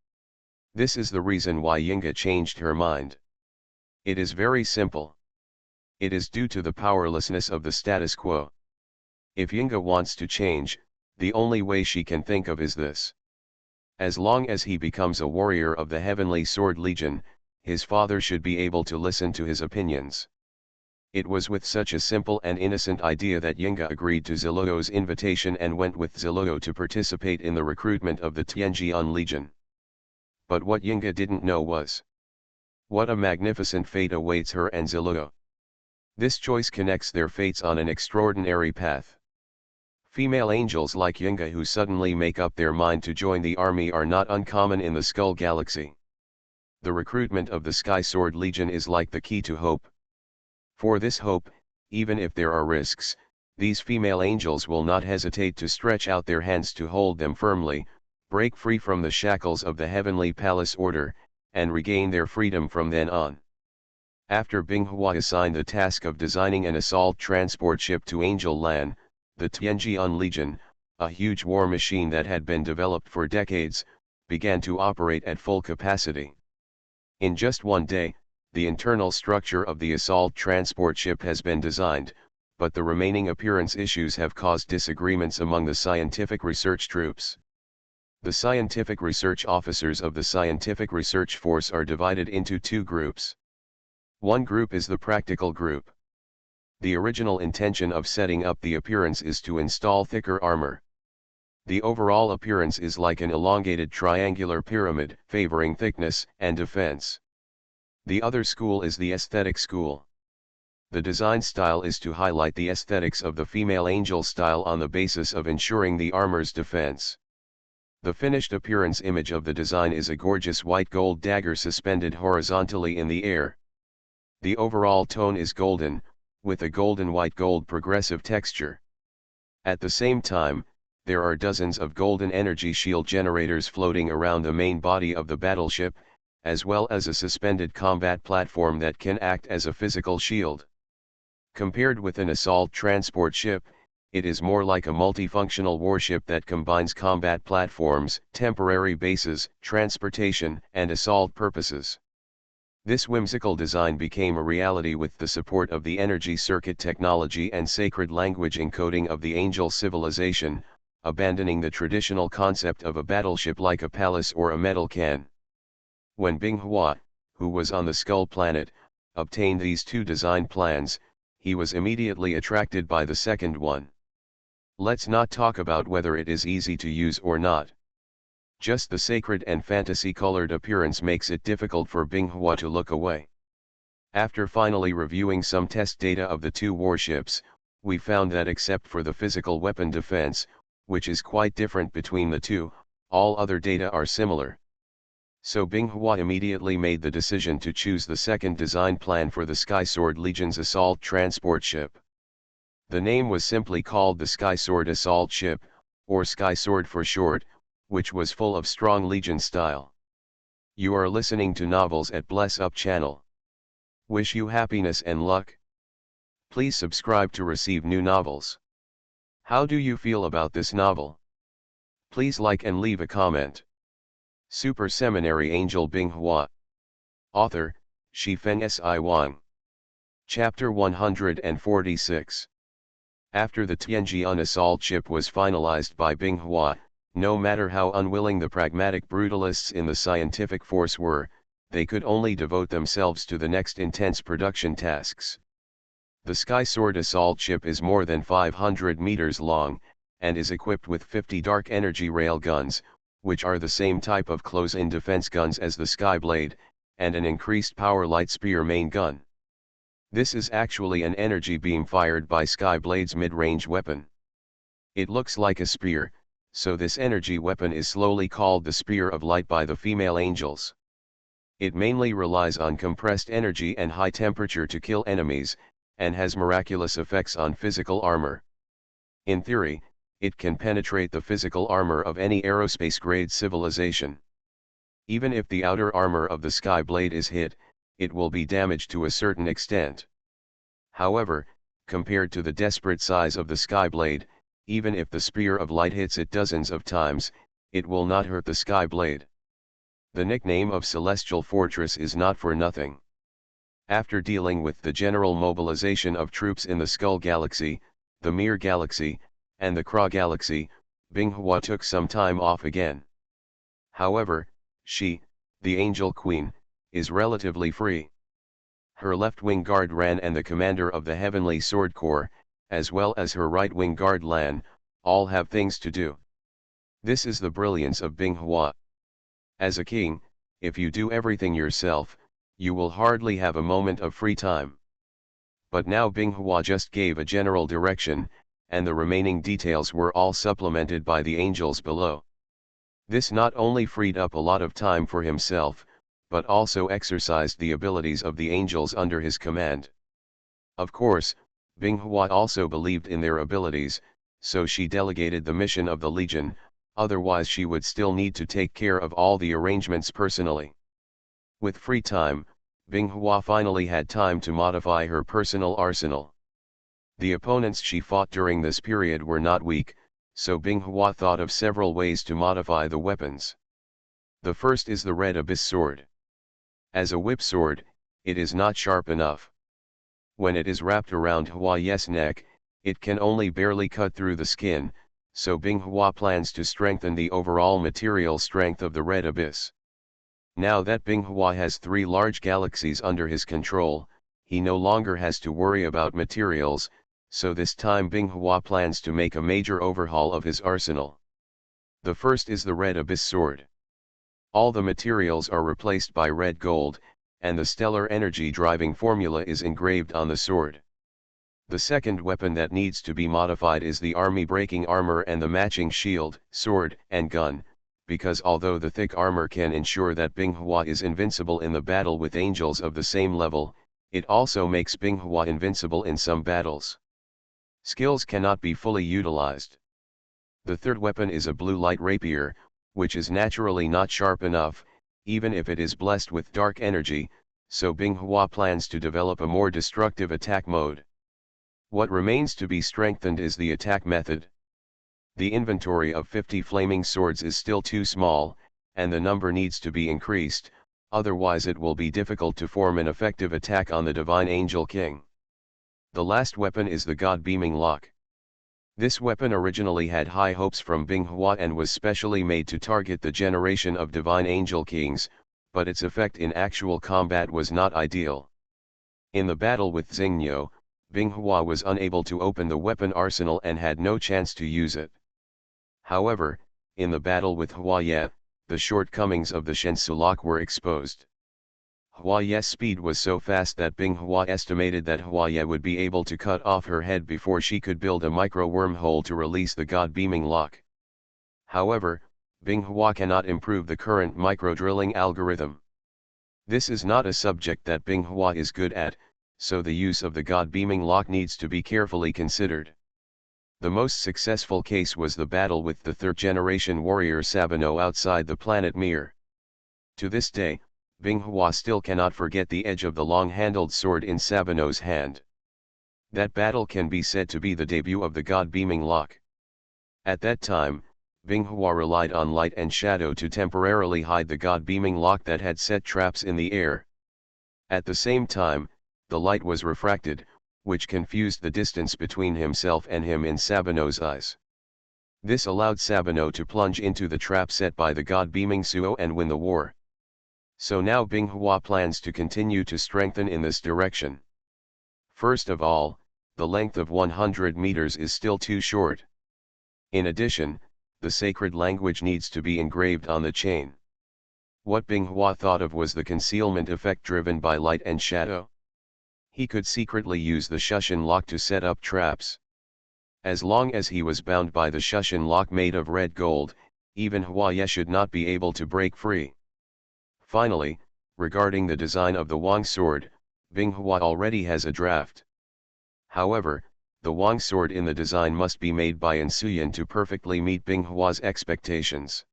[SPEAKER 1] This is the reason why Yinga changed her mind. It is very simple. It is due to the powerlessness of the status quo. If Yinga wants to change, the only way she can think of is this. As long as he becomes a warrior of the Heavenly Sword Legion, his father should be able to listen to his opinions. It was with such a simple and innocent idea that Yinga agreed to Ziluo's invitation and went with Ziluo to participate in the recruitment of the Tianjian Legion. But what Yinga didn't know was what a magnificent fate awaits her and Ziluo. This choice connects their fates on an extraordinary path. Female angels like Yinga who suddenly make up their mind to join the army are not uncommon in the Skull Galaxy. The recruitment of the Sky Sword Legion is like the key to hope. For this hope, even if there are risks, these female angels will not hesitate to stretch out their hands to hold them firmly, break free from the shackles of the Heavenly Palace Order, and regain their freedom from then on. After Binghua assigned the task of designing an assault transport ship to Angel Lan, the Tianjian Legion, a huge war machine that had been developed for decades, began to operate at full capacity. In just one day, the internal structure of the assault transport ship has been designed, but the remaining appearance issues have caused disagreements among the scientific research troops. The scientific research officers of the Scientific Research Force are divided into two groups. One group is the practical group. The original intention of setting up the appearance is to install thicker armor. The overall appearance is like an elongated triangular pyramid, favoring thickness and defense. The other school is the aesthetic school. The design style is to highlight the aesthetics of the female angel style on the basis of ensuring the armor's defense. The finished appearance image of the design is a gorgeous white gold dagger suspended horizontally in the air. The overall tone is golden, with a golden white gold progressive texture. At the same time, there are dozens of golden energy shield generators floating around the main body of the battleship, as well as a suspended combat platform that can act as a physical shield. Compared with an assault transport ship, it is more like a multifunctional warship that combines combat platforms, temporary bases, transportation, and assault purposes. This whimsical design became a reality with the support of the energy circuit technology and sacred language encoding of the angel civilization, abandoning the traditional concept of a battleship like a palace or a metal can. When Binghua, who was on the Skull Planet, obtained these two design plans, he was immediately attracted by the second one. Let's not talk about whether it is easy to use or not. Just the sacred and fantasy-colored appearance makes it difficult for Binghua to look away. After finally reviewing some test data of the two warships, we found that except for the physical weapon defense, which is quite different between the two, all other data are similar. So Binghua immediately made the decision to choose the second design plan for the Skysword Legion's assault transport ship. The name was simply called the Skysword Assault Ship, or Skysword for short, which was full of strong Legion style. You are listening to Novels at Bless Up channel. Wish you happiness and luck. Please subscribe to receive new novels. How do you feel about this novel? Please like and leave a comment. Super Seminary Angel Binghua. Author, Shifen Si Wang. Chapter 146. After the Tianjian assault ship was finalized by Binghua, no matter how unwilling the pragmatic brutalists in the scientific force were, they could only devote themselves to the next intense production tasks. The Skysword assault ship is more than 500 meters long, and is equipped with 50 dark energy rail guns, which are the same type of close-in defense guns as the Skyblade, and an increased power light spear main gun. This is actually an energy beam fired by Skyblade's mid-range weapon. It looks like a spear, so this energy weapon is slowly called the Spear of Light by the female angels. It mainly relies on compressed energy and high temperature to kill enemies, and has miraculous effects on physical armor. In theory, it can penetrate the physical armor of any aerospace-grade civilization. Even if the outer armor of the Skyblade is hit, it will be damaged to a certain extent. However, compared to the desperate size of the Skyblade, even if the Spear of Light hits it dozens of times, it will not hurt the Skyblade. The nickname of Celestial Fortress is not for nothing. After dealing with the general mobilization of troops in the Skull Galaxy, the Mir Galaxy, and the Kra Galaxy, Binghua took some time off again. However, she, the Angel Queen, is relatively free. Her left-wing guard Ran and the commander of the Heavenly Sword Corps, as well as her right-wing guard Lan, all have things to do. This is the brilliance of Binghua. As a king, if you do everything yourself, you will hardly have a moment of free time. But now Binghua just gave a general direction, and the remaining details were all supplemented by the angels below. This not only freed up a lot of time for himself, but also exercised the abilities of the angels under his command. Of course, Binghua also believed in their abilities, so she delegated the mission of the Legion, otherwise she would still need to take care of all the arrangements personally. With free time, Binghua finally had time to modify her personal arsenal. The opponents she fought during this period were not weak, so Binghua thought of several ways to modify the weapons. The first is the Red Abyss Sword. As a whip sword, it is not sharp enough. When it is wrapped around Huaye's neck, it can only barely cut through the skin, so Binghua plans to strengthen the overall material strength of the Red Abyss. Now that Binghua has 3 large galaxies under his control, he no longer has to worry about materials, so this time Binghua plans to make a major overhaul of his arsenal. The first is the Red Abyss Sword. All the materials are replaced by red gold, and the stellar energy driving formula is engraved on the sword. The second weapon that needs to be modified is the army-breaking armor and the matching shield, sword, and gun, because although the thick armor can ensure that Binghua is invincible in the battle with angels of the same level, it also makes Binghua invincible in some battles. Skills cannot be fully utilized. The third weapon is a blue light rapier, which is naturally not sharp enough, even if it is blessed with dark energy, so Binghua plans to develop a more destructive attack mode. What remains to be strengthened is the attack method. The inventory of 50 flaming swords is still too small, and the number needs to be increased, otherwise it will be difficult to form an effective attack on the Divine Angel King. The last weapon is the God Beaming Lock. This weapon originally had high hopes from Binghua and was specially made to target the generation of Divine Angel Kings, but its effect in actual combat was not ideal. In the battle with Xingyo, Binghua was unable to open the weapon arsenal and had no chance to use it. However, in the battle with Huaye, the shortcomings of the Shensu lock were exposed. Huaye's speed was so fast that Binghua estimated that Huaye would be able to cut off her head before she could build a micro wormhole to release the God Beaming Lock. However, Binghua cannot improve the current microdrilling algorithm. This is not a subject that Binghua is good at, so the use of the God beaming lock needs to be carefully considered. The most successful case was the battle with the third-generation warrior Sabino outside the planet Mir. To this day, Binghua still cannot forget the edge of the long-handled sword in Sabino's hand. That battle can be said to be the debut of the God beaming lock. At that time, Binghua relied on light and shadow to temporarily hide the God beaming lock that had set traps in the air. At the same time, the light was refracted, which confused the distance between himself and him in Sabino's eyes. This allowed Sabino to plunge into the trap set by the God beaming Suo and win the war. So now Binghua plans to continue to strengthen in this direction. First of all, the length of 100 meters is still too short. In addition, the sacred language needs to be engraved on the chain. What Binghua thought of was the concealment effect driven by light and shadow. He could secretly use the Shushan lock to set up traps. As long as he was bound by the Shushan lock made of red gold, even Huaye should not be able to break free. Finally, regarding the design of the Wang sword, Binghua already has a draft. However, the Wang sword in the design must be made by Ensuyan to perfectly meet Binghua's expectations.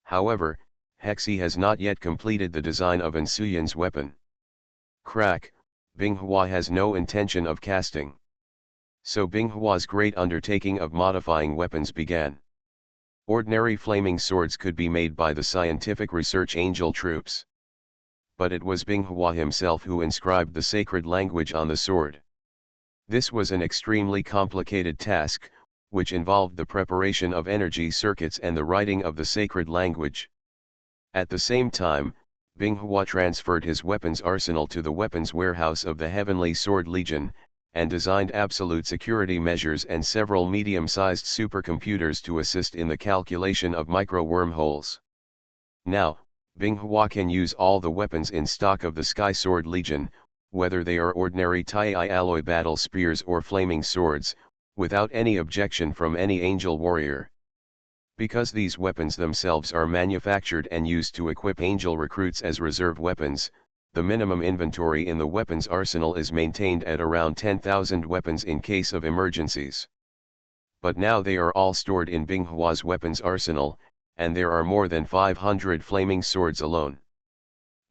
[SPEAKER 1] However, Hexi has not yet completed the design of Ensuyan's weapon. Crack, Binghua has no intention of casting. So Binghua's great undertaking of modifying weapons began. Ordinary flaming swords could be made by the scientific research angel troops. But it was Binghua himself who inscribed the sacred language on the sword. This was an extremely complicated task, which involved the preparation of energy circuits and the writing of the sacred language. At the same time, Binghua transferred his weapons arsenal to the weapons warehouse of the Heavenly Sword Legion, and designed absolute security measures and several medium-sized supercomputers to assist in the calculation of micro-wormholes. Now, Binghua can use all the weapons in stock of the Sky Sword Legion, whether they are ordinary Tai alloy battle spears or flaming swords, without any objection from any angel warrior. Because these weapons themselves are manufactured and used to equip angel recruits as reserve weapons, the minimum inventory in the weapons arsenal is maintained at around 10,000 weapons in case of emergencies. But now they are all stored in Binghua's weapons arsenal, and there are more than 500 flaming swords alone.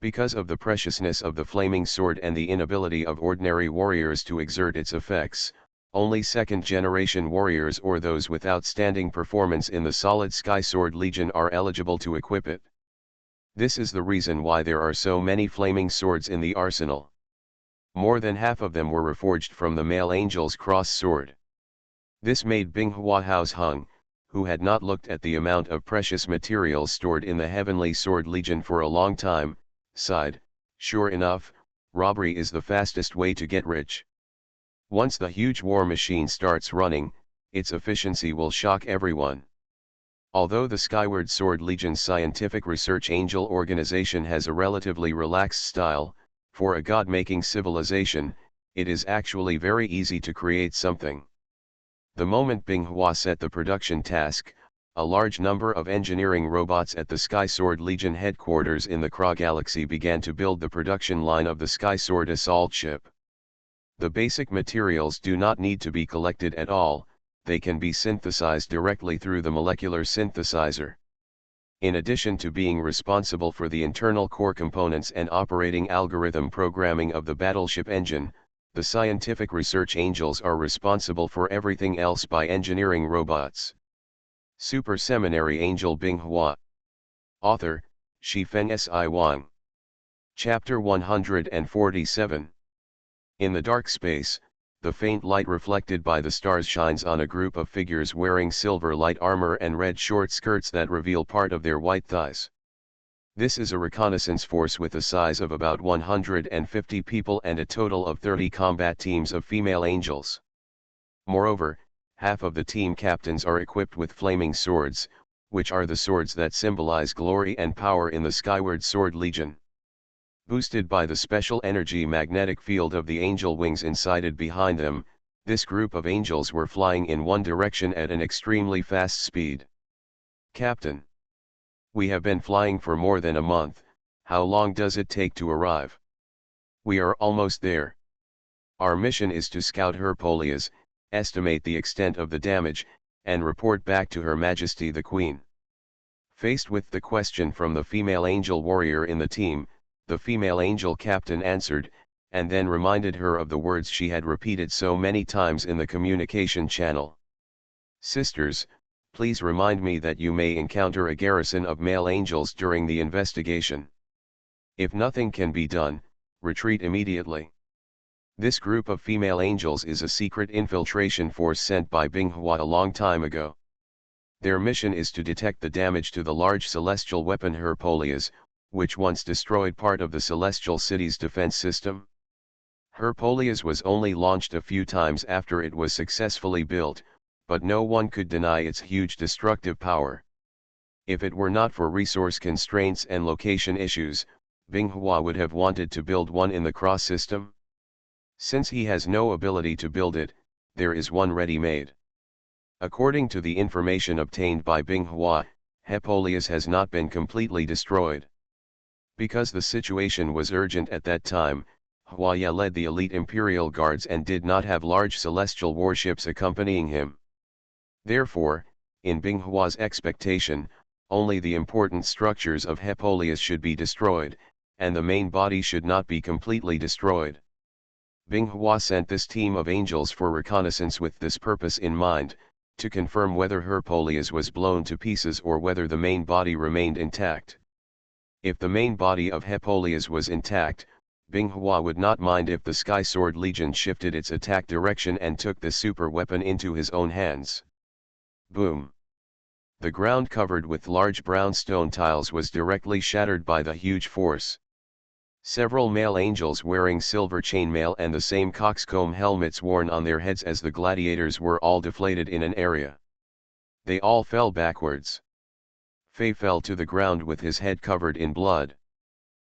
[SPEAKER 1] Because of the preciousness of the flaming sword and the inability of ordinary warriors to exert its effects, only second-generation warriors or those with outstanding performance in the solid Sky Sword Legion are eligible to equip it. This is the reason why there are so many flaming swords in the arsenal. More than half of them were reforged from the male angel's cross sword. This made Binghua Hao's Hung, who had not looked at the amount of precious materials stored in the Heavenly Sword Legion for a long time, sighed, "Sure enough, robbery is the fastest way to get rich. Once the huge war machine starts running, its efficiency will shock everyone." Although the Skyward Sword Legion's scientific research angel organization has a relatively relaxed style, for a god-making civilization, it is actually very easy to create something. The moment Binghua set the production task, a large number of engineering robots at the Sky Sword Legion headquarters in the Kra Galaxy began to build the production line of the Sky Sword assault ship. The basic materials do not need to be collected at all, they can be synthesized directly through the molecular synthesizer. In addition to being responsible for the internal core components and operating algorithm programming of the battleship engine, the scientific research angels are responsible for everything else by engineering robots. Super Seminary Angel Binghua. Author, Shifeng Si Wang. Chapter 147. In the dark space, the faint light reflected by the stars shines on a group of figures wearing silver light armor and red short skirts that reveal part of their white thighs. This is a reconnaissance force with a size of about 150 people and a total of 30 combat teams of female angels. Moreover, half of the team captains are equipped with flaming swords, which are the swords that symbolize glory and power in the Skyward Sword Legion. Boosted by the special energy magnetic field of the angel wings incited behind them, this group of angels were flying in one direction at an extremely fast speed. "Captain," We have been flying for more than a month, how long does it take to arrive? We are almost there. Our mission is to scout Herpolias, estimate the extent of the damage, and report back to Her Majesty the Queen. Faced with the question from the female angel warrior in the team, the female angel captain answered, and then reminded her of the words she had repeated so many times in the communication channel. Sisters, please remind me that you may encounter a garrison of male angels during the investigation. If nothing can be done, retreat immediately. This group of female angels is a secret infiltration force sent by Binghua a long time ago. Their mission is to detect the damage to the large celestial weapon Herpolias, which once destroyed part of the celestial city's defense system. Herpolias was only launched a few times after it was successfully built, but no one could deny its huge destructive power. If it were not for resource constraints and location issues, Binghua would have wanted to build one in the cross system. Since he has no ability to build it, there is one ready-made. According to the information obtained by Binghua, Herpolias has not been completely destroyed. Because the situation was urgent at that time, Huaya led the elite Imperial Guards and did not have large celestial warships accompanying him. Therefore, in Binghua's expectation, only the important structures of Herpolias should be destroyed, and the main body should not be completely destroyed. Binghua sent this team of angels for reconnaissance with this purpose in mind, to confirm whether Herpolias was blown to pieces or whether the main body remained intact. If the main body of Herpolias was intact, Binghua would not mind if the Sky Sword Legion shifted its attack direction and took the super weapon into his own hands. Boom! The ground covered with large brown stone tiles was directly shattered by the huge force. Several male angels wearing silver chainmail and the same coxcomb helmets worn on their heads as the gladiators were all deflated in an area. They all fell backwards. Fei fell to the ground with his head covered in blood.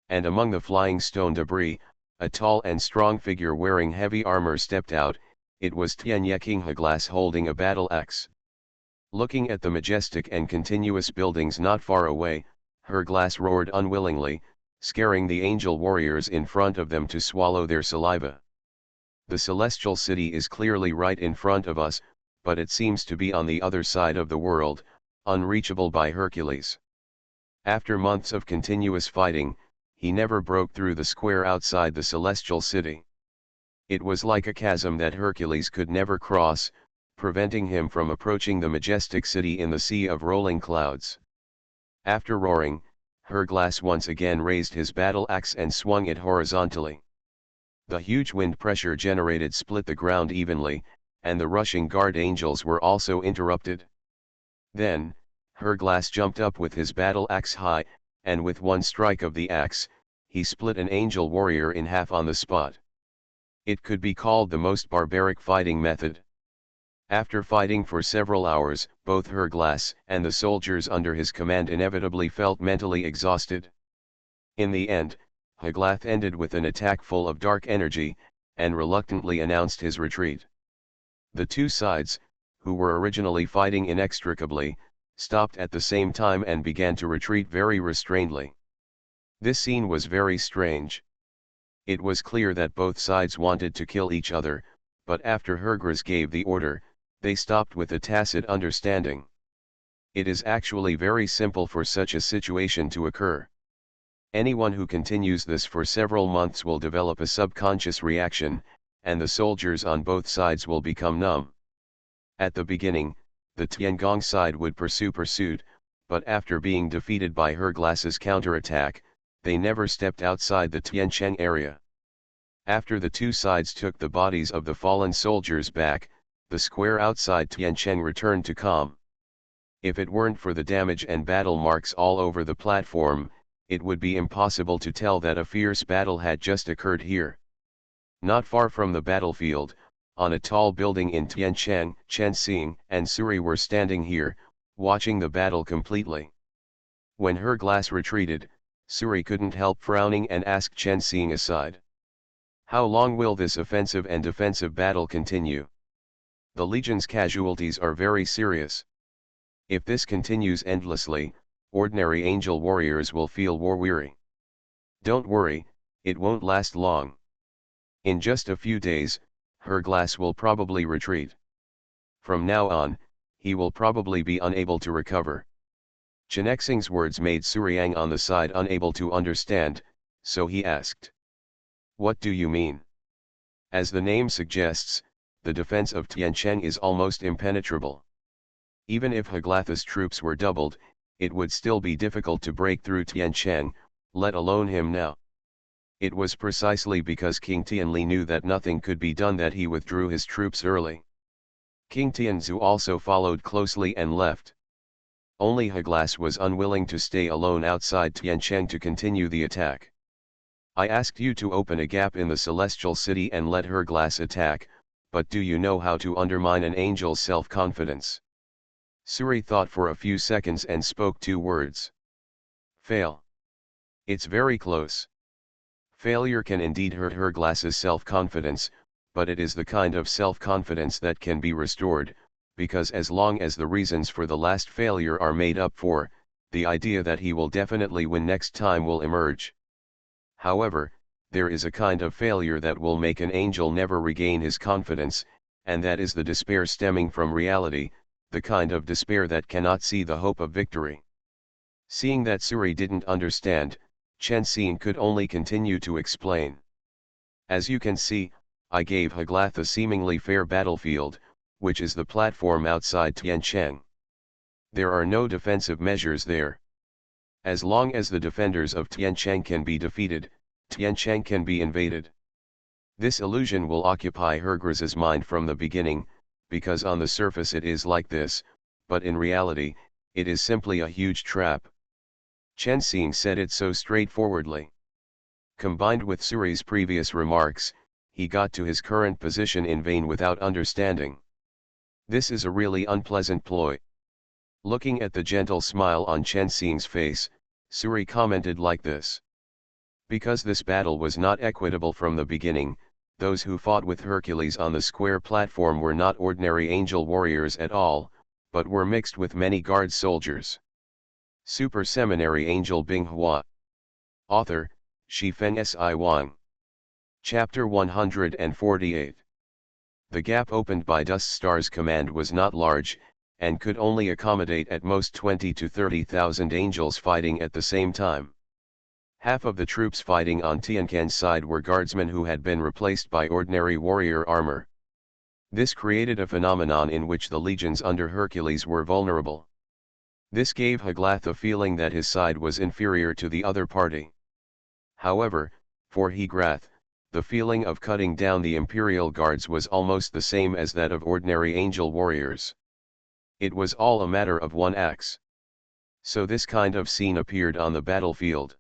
[SPEAKER 1] And among the flying stone debris, a tall and strong figure wearing heavy armor stepped out. It was Tianye Kinghaglass holding a battle axe. Looking at the majestic and continuous buildings not far away, her glass roared unwillingly, scaring the angel warriors in front of them to swallow their saliva. The celestial city is clearly right in front of us, but it seems to be on the other side of the world, unreachable by Hercules. After months of continuous fighting, he never broke through the square outside the celestial city. It was like a chasm that Hercules could never cross, preventing him from approaching the majestic city in the sea of rolling clouds. After roaring, Herglass once again raised his battle axe and swung it horizontally. The huge wind pressure generated split the ground evenly, and the rushing guard angels were also interrupted. Then, Herglass jumped up with his battle axe high, and with one strike of the axe, he split an angel warrior in half on the spot. It could be called the most barbaric fighting method. After fighting for several hours, both Herglass and the soldiers under his command inevitably felt mentally exhausted. In the end, Herglass ended with an attack full of dark energy, and reluctantly announced his retreat. The two sides, who were originally fighting inextricably, stopped at the same time and began to retreat very restrainedly. This scene was very strange. It was clear that both sides wanted to kill each other, but after Herglass gave the order, they stopped with a tacit understanding. It is actually very simple for such a situation to occur. Anyone who continues this for several months will develop a subconscious reaction, and the soldiers on both sides will become numb. At the beginning, the Tiangong side would pursue pursuit, but after being defeated by Herglass's counterattack, they never stepped outside the Tiancheng area. After the two sides took the bodies of the fallen soldiers back, the square outside Tiancheng returned to calm. If it weren't for the damage and battle marks all over the platform, it would be impossible to tell that a fierce battle had just occurred here. Not far from the battlefield, on a tall building in Tiancheng, Chen Xing and Suri were standing here, watching the battle completely. When Herglass retreated, Suri couldn't help frowning and asked Chen Xing aside. How long will this offensive and defensive battle continue? The Legion's casualties are very serious. If this continues endlessly, ordinary angel warriors will feel war-weary. Don't worry, it won't last long. In just a few days, her glass will probably retreat. From now on, he will probably be unable to recover. Chenexing's words made Suryang on the side unable to understand, so he asked. What do you mean? As the name suggests, the defense of Tiancheng is almost impenetrable. Even if Haglatha's troops were doubled, it would still be difficult to break through Tiancheng, let alone him now. It was precisely because King Tianli knew that nothing could be done that he withdrew his troops early. King Tianzu also followed closely and left. Only Haglas was unwilling to stay alone outside Tiancheng to continue the attack. I asked you to open a gap in the celestial city and let Haglas attack, but do you know how to undermine an angel's self-confidence? Suri thought for a few seconds and spoke two words. Fail. It's very close. Failure can indeed hurt Haglas's self-confidence, but it is the kind of self-confidence that can be restored, because as long as the reasons for the last failure are made up for, the idea that he will definitely win next time will emerge. However, there is a kind of failure that will make an angel never regain his confidence, and that is the despair stemming from reality, the kind of despair that cannot see the hope of victory. Seeing that Suri didn't understand, Chen Xing could only continue to explain. As you can see, I gave Haglath a seemingly fair battlefield, which is the platform outside Tiancheng. There are no defensive measures there. As long as the defenders of Tiancheng can be defeated, Tiancheng can be invaded. This illusion will occupy Haglas's mind from the beginning, because on the surface it is like this, but in reality, it is simply a huge trap. Chen Xing said it so straightforwardly. Combined with Suri's previous remarks, he got to his current position in vain without understanding. This is a really unpleasant ploy. Looking at the gentle smile on Chen Xing's face, Suri commented like this. Because this battle was not equitable from the beginning, those who fought with Hercules on the square platform were not ordinary angel warriors at all, but were mixed with many guard soldiers. Super Seminary Angel Binghua. Author, Shifeng Si Wang. Chapter 148. The gap opened by Dust Star's command was not large, and could only accommodate at most 20 to 30,000 angels fighting at the same time. Half of the troops fighting on Tianquan's side were guardsmen who had been replaced by ordinary warrior armor. This created a phenomenon in which the legions under Hercules were vulnerable. This gave Haglath a feeling that his side was inferior to the other party. However, for Haglath, the feeling of cutting down the imperial guards was almost the same as that of ordinary angel warriors. It was all a matter of one axe. So this kind of scene appeared on the battlefield.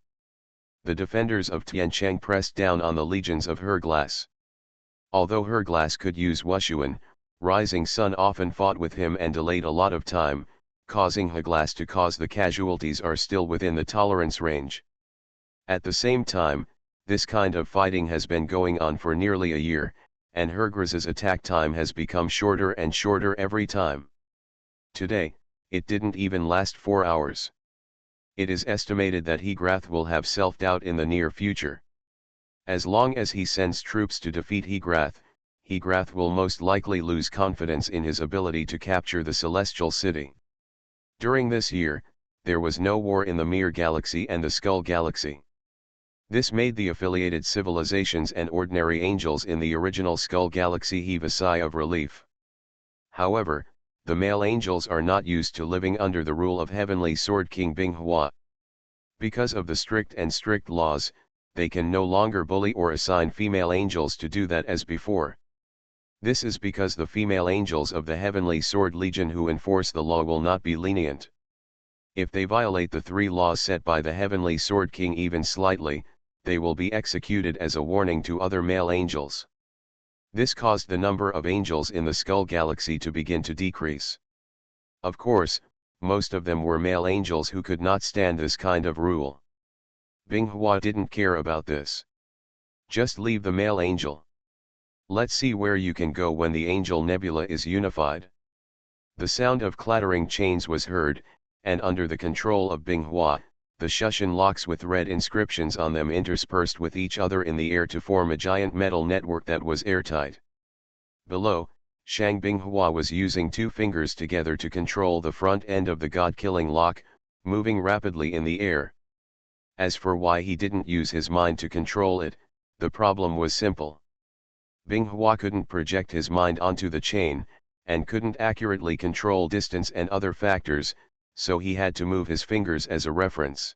[SPEAKER 1] The defenders of Tiancheng pressed down on the legions of Haglas. Although Haglas could use Wushuan, Rising Sun often fought with him and delayed a lot of time, causing Haglas to cause the casualties are still within the tolerance range. At the same time, this kind of fighting has been going on for nearly a year, and Haglas's attack time has become shorter and shorter every time. Today, it didn't even last 4 hours. It is estimated that Haglath will have self-doubt in the near future. As long as he sends troops to defeat Haglath will most likely lose confidence in his ability to capture the celestial city. During this year, there was no war in the Mir Galaxy and the Skull Galaxy. This made the affiliated civilizations and ordinary angels in the original Skull Galaxy heave a sigh of relief. However, the male angels are not used to living under the rule of Heavenly Sword King Binghua. Because of the strict laws, they can no longer bully or assign female angels to do that as before. This is because the female angels of the Heavenly Sword Legion who enforce the law will not be lenient. If they violate the 3 laws set by the Heavenly Sword King even slightly, they will be executed as a warning to other male angels. This caused the number of angels in the Skull Galaxy to begin to decrease. Of course, most of them were male angels who could not stand this kind of rule. Binghua didn't care about this. Just leave the male angel. Let's see where you can go when the angel nebula is unified. The sound of clattering chains was heard, and under the control of Binghua, the Shushan locks with red inscriptions on them interspersed with each other in the air to form a giant metal network that was airtight. Below, Shang Binghua was using two fingers together to control the front end of the god-killing lock, moving rapidly in the air. As for why he didn't use his mind to control it, the problem was simple. Binghua couldn't project his mind onto the chain, and couldn't accurately control distance and other factors, so he had to move his fingers as a reference.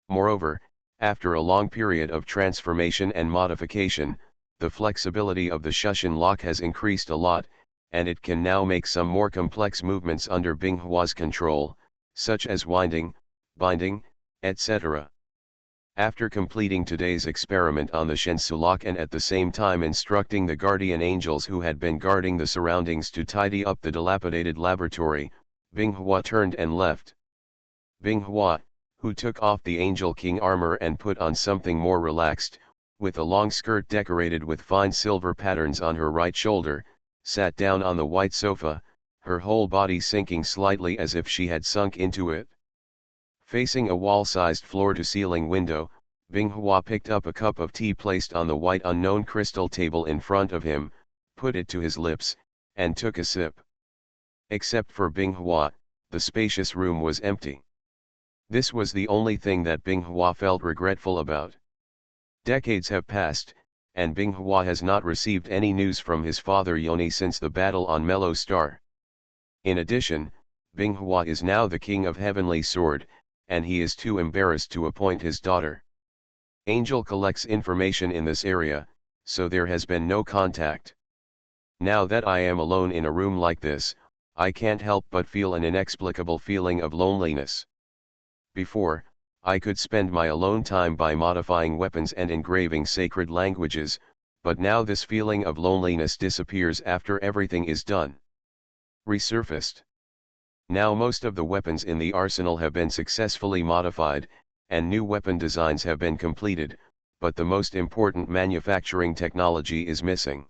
[SPEAKER 1] Moreover, after a long period of transformation and modification, the flexibility of the Shushan lock has increased a lot, and it can now make some more complex movements under Binghua's control, such as winding, binding, etc. After completing today's experiment on the Shensu lock and at the same time instructing the guardian angels who had been guarding the surroundings to tidy up the dilapidated laboratory, Binghua turned and left. Binghua, who took off the Angel King armor and put on something more relaxed, with a long skirt decorated with fine silver patterns on her right shoulder, sat down on the white sofa, her whole body sinking slightly as if she had sunk into it. Facing a wall-sized floor-to-ceiling window, Binghua picked up a cup of tea placed on the white unknown crystal table in front of him, put it to his lips, and took a sip. Except for Binghua, the spacious room was empty. This was the only thing that Binghua felt regretful about. Decades have passed, and Binghua has not received any news from his father Yoni since the battle on Mellow Star. In addition, Binghua is now the king of Heavenly Sword, and he is too embarrassed to appoint his daughter. Angel collects information in this area, so there has been no contact. Now that I am alone in a room like this, I can't help but feel an inexplicable feeling of loneliness. Before, I could spend my alone time by modifying weapons and engraving sacred languages, but now this feeling of loneliness disappears after everything is done. Resurfaced. Now most of the weapons in the arsenal have been successfully modified, and new weapon designs have been completed, but the most important manufacturing technology is missing.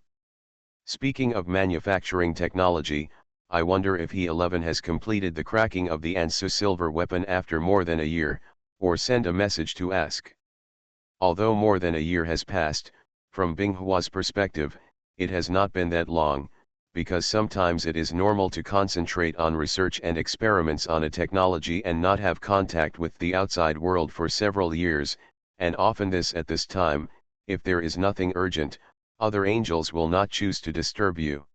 [SPEAKER 1] Speaking of manufacturing technology, I wonder if He-11 has completed the cracking of the Ansu silver weapon after more than a year, or send a message to ask. Although more than a year has passed, from Binghua's perspective, it has not been that long, because sometimes it is normal to concentrate on research and experiments on a technology and not have contact with the outside world for several years, and often at this time, if there is nothing urgent, other angels will not choose to disturb you.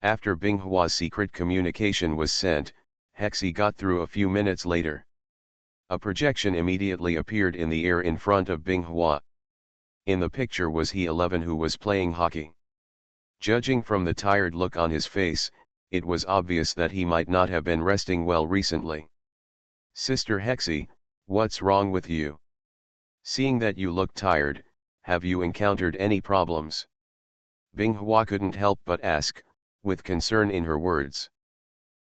[SPEAKER 1] After Binghua's secret communication was sent, Hexi got through a few minutes later. A projection immediately appeared in the air in front of Binghua. In the picture was He-11 who was playing hockey. Judging from the tired look on his face, it was obvious that he might not have been resting well recently. "Sister Hexi, what's wrong with you? Seeing that you look tired, have you encountered any problems?" Binghua couldn't help but ask, with concern in her words.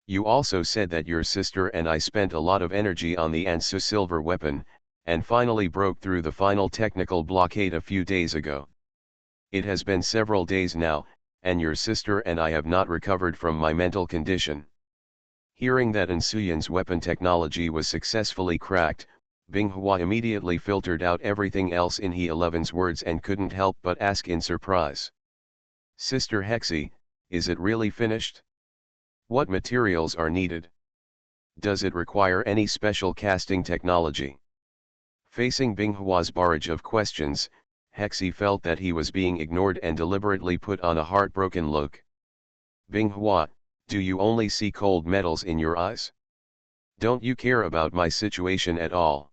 [SPEAKER 1] "You also said that your sister and I spent a lot of energy on the Ansu silver weapon, and finally broke through the final technical blockade a few days ago. It has been several days now, and your sister and I have not recovered from my mental condition." Hearing that Ansuyan's weapon technology was successfully cracked, Binghua immediately filtered out everything else in He-11's words and couldn't help but ask in surprise. "Sister Hexi, is it really finished? What materials are needed? Does it require any special casting technology?" Facing Binghua's barrage of questions, Hexi felt that he was being ignored and deliberately put on a heartbroken look. "Binghua, do you only see cold metals in your eyes? Don't you care about my situation at all?"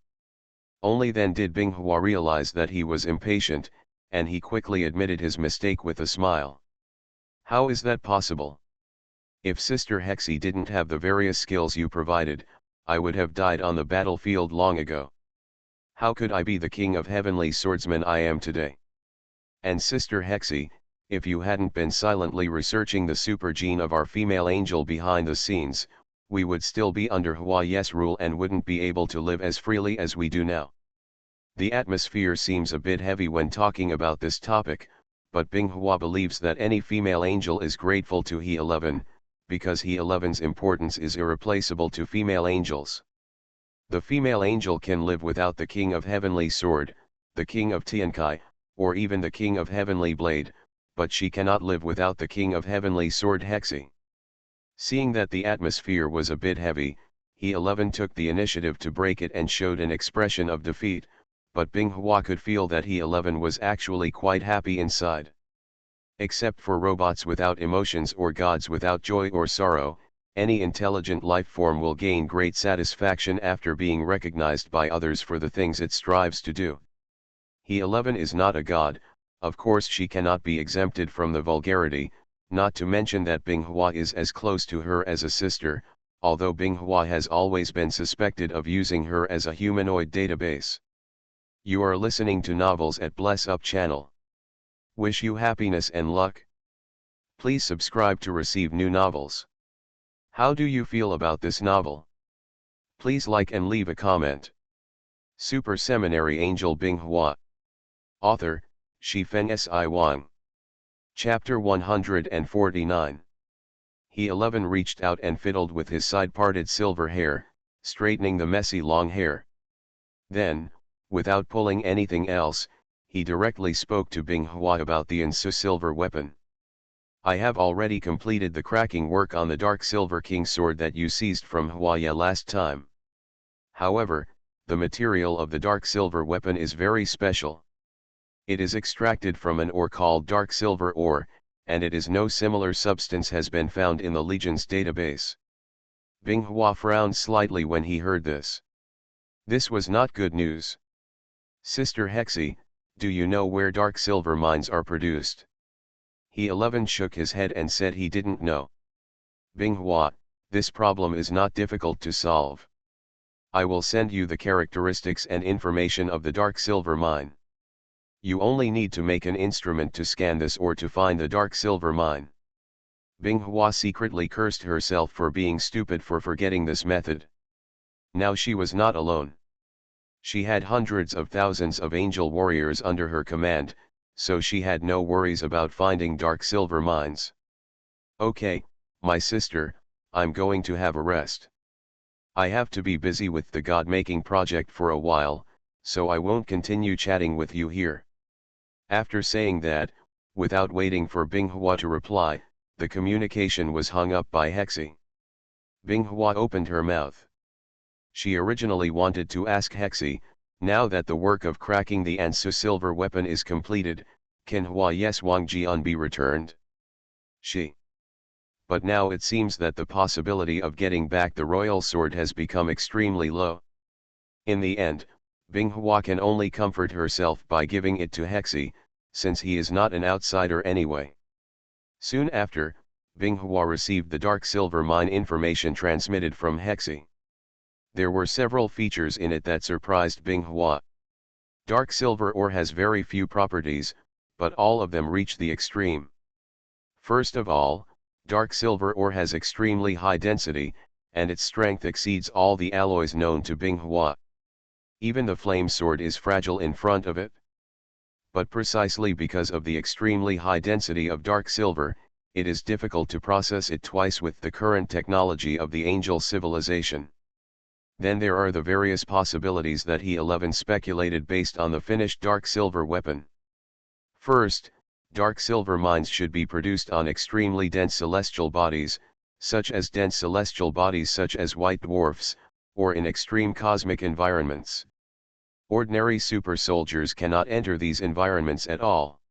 [SPEAKER 1] Only then did Binghua realize that he was impatient, and he quickly admitted his mistake with a smile. "How is that possible? If Sister Hexi didn't have the various skills you provided, I would have died on the battlefield long ago. How could I be the king of heavenly swordsmen I am today? And Sister Hexi, if you hadn't been silently researching the super gene of our female angel behind the scenes, we would still be under Huaye's rule and wouldn't be able to live as freely as we do now." The atmosphere seems a bit heavy when talking about this topic, but Binghua believes that any female angel is grateful to He-11, because he 11's importance is irreplaceable to female angels. The female angel can live without the King of Heavenly Sword, the King of Tiankai, or even the King of Heavenly Blade, but she cannot live without the King of Heavenly Sword Hexi. Seeing that the atmosphere was a bit heavy, he 11 took the initiative to break it and showed an expression of defeat, but Binghua could feel that he 11 was actually quite happy inside. Except for robots without emotions or gods without joy or sorrow, any intelligent life form will gain great satisfaction after being recognized by others for the things it strives to do. He 11 is not a god, of course she cannot be exempted from the vulgarity, not to mention that Binghua is as close to her as a sister, although Binghua has always been suspected of using her as a humanoid database. You are listening to Novels at Bless Up channel. Wish you happiness and luck. Please subscribe to receive new novels. How do you feel about this novel? Please like and leave a comment. Super Seminary Angel Binghua. Author, Shifeng Si Wang. Chapter 149. He 11 reached out and fiddled with his side-parted silver hair, straightening the messy long hair. Then, without pulling anything else, he directly spoke to Binghua about the Insu silver weapon. I have already completed the cracking work on the Dark Silver King sword that you seized from Huaya last time. However, the material of the Dark Silver weapon is very special. It is extracted from an ore called Dark Silver ore, and it is no similar substance has been found in the Legion's database. Binghua frowned slightly when he heard this. This was not good news. Sister Hexi, do you know where Dark Silver mines are produced? He 11 shook his head and said he didn't know. Binghua, this problem is not difficult to solve. I will send you the characteristics and information of the Dark Silver mine. You only need to make an instrument to scan this ore to find the Dark Silver mine. Binghua secretly cursed herself for being stupid for forgetting this method. Now she was not alone. She had hundreds of thousands of angel warriors under her command, so she had no worries about finding Dark Silver mines. Okay, my sister, I'm going to have a rest. I have to be busy with the god-making project for a while, so I won't continue chatting with you here. After saying that, without waiting for Binghua to reply, the communication was hung up by Hexi. Binghua opened her mouth. She originally wanted to ask Hexi, now that the work of cracking the Ansu silver weapon is completed, can Huaye's Wangjian be returned? But now it seems that the possibility of getting back the royal sword has become extremely low. In the end, Binghua can only comfort herself by giving it to Hexi, since he is not an outsider anyway. Soon after, Binghua received the Dark Silver mine information transmitted from Hexi. There were several features in it that surprised Binghua. Dark Silver ore has very few properties, but all of them reach the extreme. First of all, Dark Silver ore has extremely high density, and its strength exceeds all the alloys known to Binghua. Even the flame sword is fragile in front of it. But precisely because of the extremely high density of Dark Silver, it is difficult to process it twice with the current technology of the angel civilization. Then there are the various possibilities that he 11 speculated based on the finished Dark Silver weapon. First, Dark Silver mines should be produced on extremely dense celestial bodies, such as white dwarfs, or in extreme cosmic environments. Ordinary super soldiers cannot enter these environments at all.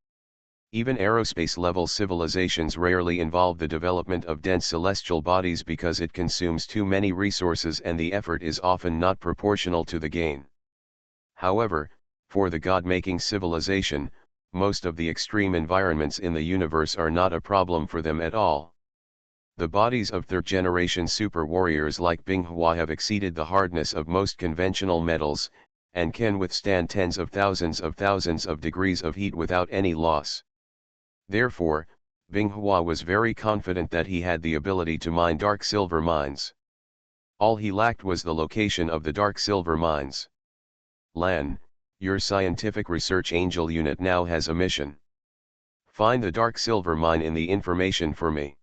[SPEAKER 1] Even aerospace-level civilizations rarely involve the development of dense celestial bodies because it consumes too many resources and the effort is often not proportional to the gain. However, for the god-making civilization, most of the extreme environments in the universe are not a problem for them at all. The bodies of third-generation super warriors like Binghua have exceeded the hardness of most conventional metals, and can withstand tens of thousands of degrees of heat without any loss. Therefore, Binghua was very confident that he had the ability to mine Dark Silver mines. All he lacked was the location of the Dark Silver mines. Lan, your scientific research angel unit now has a mission. Find the Dark Silver mine in the information for me.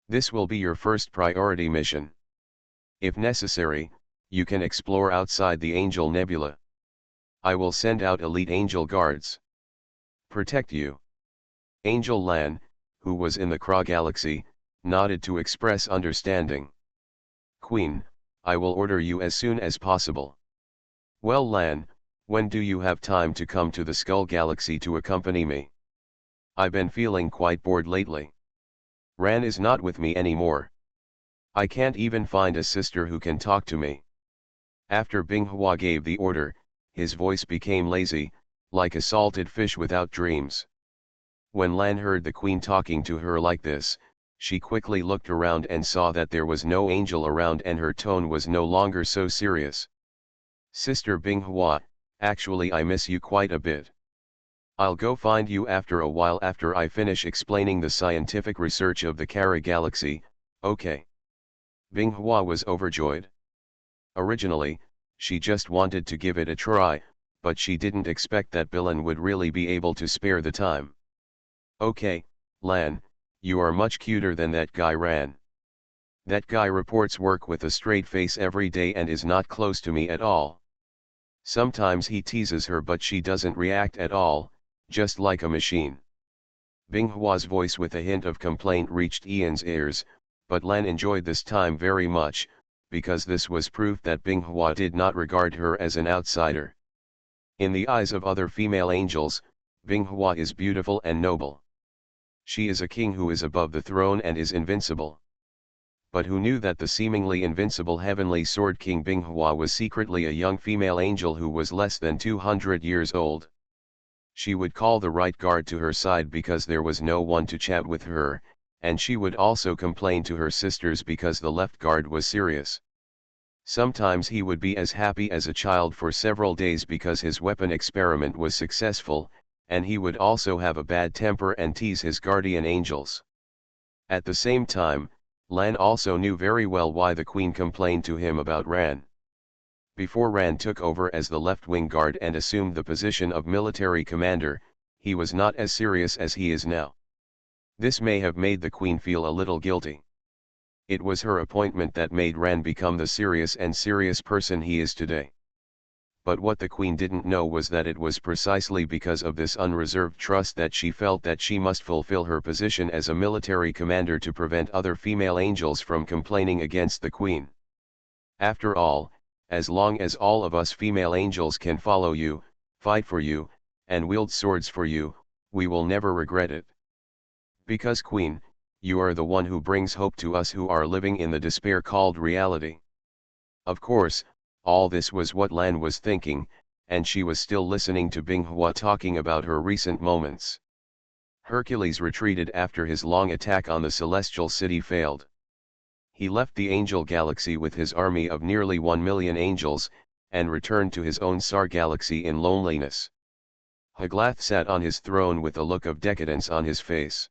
[SPEAKER 1] This will be your first priority mission. If necessary, you can explore outside the Angel Nebula. I will send out elite angel guards. Protect you. Angel Lan, who was in the Kra galaxy, nodded to express understanding. Queen, I will order you as soon as possible. Well Lan, when do you have time to come to the Skull Galaxy to accompany me? I've been feeling quite bored lately. Ran is not with me anymore. I can't even find a sister who can talk to me. After Binghua gave the order, his voice became lazy, like a salted fish without dreams. When Lan heard the queen talking to her like this, she quickly looked around and saw that there was no angel around and her tone was no longer so serious. Sister Binghua, actually I miss you quite a bit. I'll go find you after a while after I finish explaining the scientific research of the Kara galaxy, okay? Binghua was overjoyed. Originally, she just wanted to give it a try, but she didn't expect that Bilan would really be able to spare the time. Okay, Lan, you are much cuter than that guy Ran. That guy reports work with a straight face every day and is not close to me at all. Sometimes he teases her but she doesn't react at all, just like a machine. Binghua's voice with a hint of complaint reached Ian's ears, but Lan enjoyed this time very much, because this was proof that Binghua did not regard her as an outsider. In the eyes of other female angels, Binghua is beautiful and noble. She is a king who is above the throne and is invincible. But who knew that the seemingly invincible heavenly sword king Binghua was secretly a young female angel who was less than 200 years old? She would call the right guard to her side because there was no one to chat with her, and she would also complain to her sisters because the left guard was serious. Sometimes he would be as happy as a child for several days because his weapon experiment was successful, and he would also have a bad temper and tease his guardian angels. At the same time, Lan also knew very well why the queen complained to him about Ran. Before Ran took over as the left-wing guard and assumed the position of military commander, he was not as serious as he is now. This may have made the queen feel a little guilty. It was her appointment that made Ran become the serious person he is today. But what the queen didn't know was that it was precisely because of this unreserved trust that she felt that she must fulfill her position as a military commander to prevent other female angels from complaining against the queen. After all, as long as all of us female angels can follow you, fight for you, and wield swords for you, we will never regret it. Because queen, you are the one who brings hope to us who are living in the despair called reality. Of course, all this was what Lan was thinking, and she was still listening to Binghua talking about her recent moments. Hercules retreated after his long attack on the celestial city failed. He left the angel galaxy with his army of nearly 1 million angels, and returned to his own Sar galaxy in loneliness. Haglath sat on his throne with a look of decadence on his face.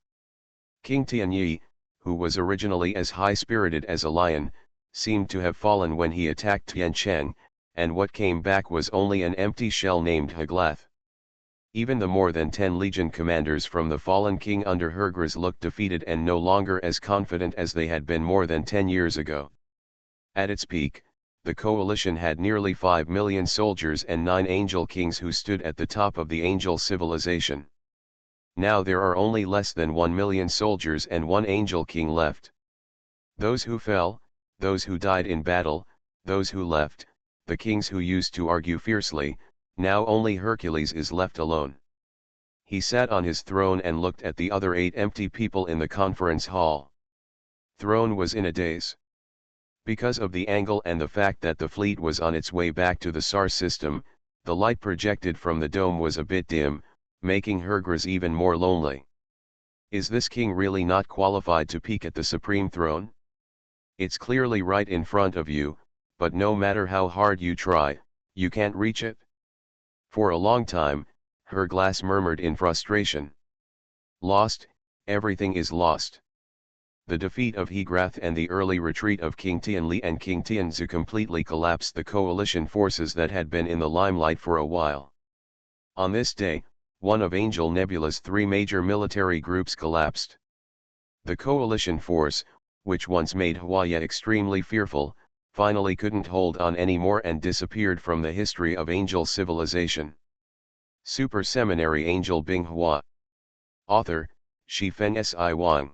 [SPEAKER 1] King Tianyi, who was originally as high-spirited as a lion, seemed to have fallen when he attacked Tiancheng, and what came back was only an empty shell named Haglath. Even the more than 10 legion commanders from the fallen king under Hergras looked defeated and no longer as confident as they had been more than 10 years ago. At its peak, the coalition had nearly 5 million soldiers and 9 angel kings who stood at the top of the angel civilization. Now there are only less than 1 million soldiers and 1 angel king left. Those who fell, those who died in battle, those who left, the kings who used to argue fiercely, now only Hercules is left alone. He sat on his throne and looked at the other 8 empty people in the conference hall. Throne was in a daze. Because of the angle and the fact that the fleet was on its way back to the SAR system, the light projected from the dome was a bit dim, making Hergras even more lonely. Is this king really not qualified to peek at the supreme throne? It's clearly right in front of you, but no matter how hard you try, you can't reach it. For a long time, Herglas murmured in frustration. Lost, everything is lost. The defeat of Hegrath and the early retreat of King Tianli and King Tianzu completely collapsed the coalition forces that had been in the limelight for a while. On this day, one of Angel Nebula's 3 major military groups collapsed. The coalition force, which once made Huaya extremely fearful, finally couldn't hold on anymore and disappeared from the history of angel civilization. Super Seminary Angel Binghua. Author, Shifeng Si Wang.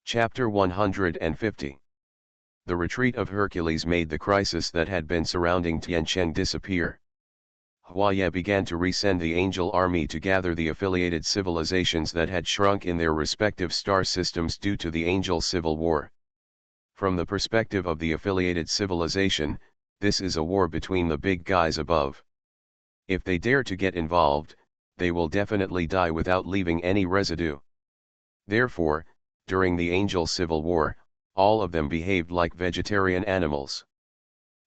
[SPEAKER 1] Chapter 150. The retreat of Hercules made the crisis that had been surrounding Tiancheng disappear. Huaya began to resend the angel army to gather the affiliated civilizations that had shrunk in their respective star systems due to the angel civil war. From the perspective of the affiliated civilization, this is a war between the big guys above. If they dare to get involved, they will definitely die without leaving any residue. Therefore, during the angel civil war, all of them behaved like vegetarian animals.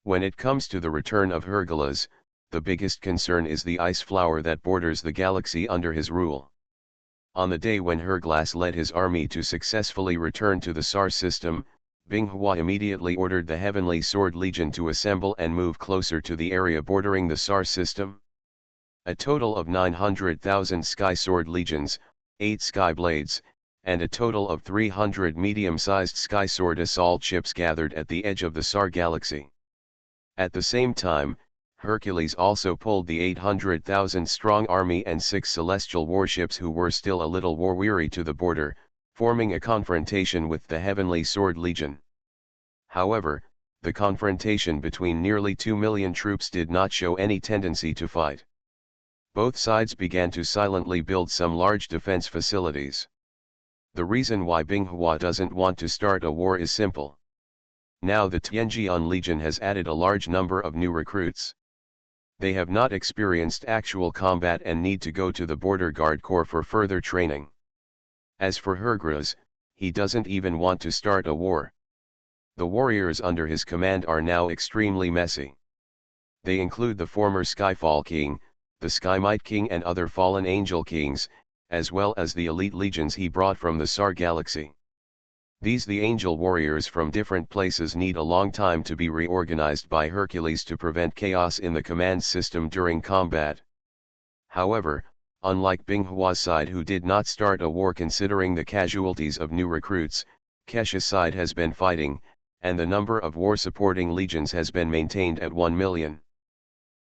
[SPEAKER 1] When it comes to the return of Hercules, the biggest concern is the ice flower that borders the galaxy under his rule. On the day when Hercules led his army to successfully return to the SAR system, Binghua immediately ordered the Heavenly Sword Legion to assemble and move closer to the area bordering the SAR system. A total of 900,000 Sky Sword Legions, 8 Sky Blades, and a total of 300 medium-sized Sky Sword assault ships gathered at the edge of the SAR galaxy. At the same time, Hercules also pulled the 800,000 strong army and 6 celestial warships who were still a little war-weary to the border, forming a confrontation with the Heavenly Sword Legion. However, the confrontation between nearly 2 million troops did not show any tendency to fight. Both sides began to silently build some large defense facilities. The reason why Binghua doesn't want to start a war is simple. Now the Tianjian Legion has added a large number of new recruits. They have not experienced actual combat and need to go to the Border Guard Corps for further training. As for Hercules, he doesn't even want to start a war. The warriors under his command are now extremely messy. They include the former Skyfall King, the Skymite King and other fallen angel kings, as well as the elite legions he brought from the SAR galaxy. The angel warriors from different places need a long time to be reorganized by Hercules to prevent chaos in the command system during combat. However, unlike Binghua's side who did not start a war considering the casualties of new recruits, Kesha's side has been fighting, and the number of war-supporting legions has been maintained at 1 million.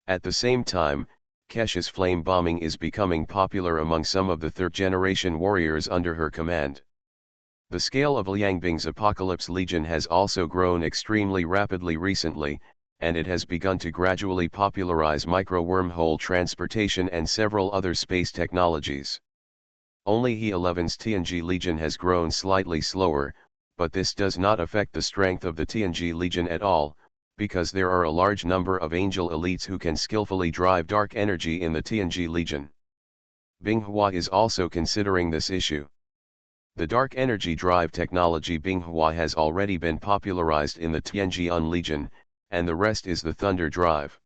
[SPEAKER 1] At the same time, Kesha's flame bombing is becoming popular among some of the third-generation warriors under her command. The scale of Liang Bing's Apocalypse Legion has also grown extremely rapidly recently, and it has begun to gradually popularize micro-wormhole transportation and several other space technologies. Only He 11's TNG Legion has grown slightly slower, but this does not affect the strength of the TNG Legion at all, because there are a large number of angel elites who can skillfully drive dark energy in the TNG Legion. Binghua is also considering this issue. The dark energy drive technology Binghua has already been popularized in the Tianjian Legion, and the rest is the Thunder Drive.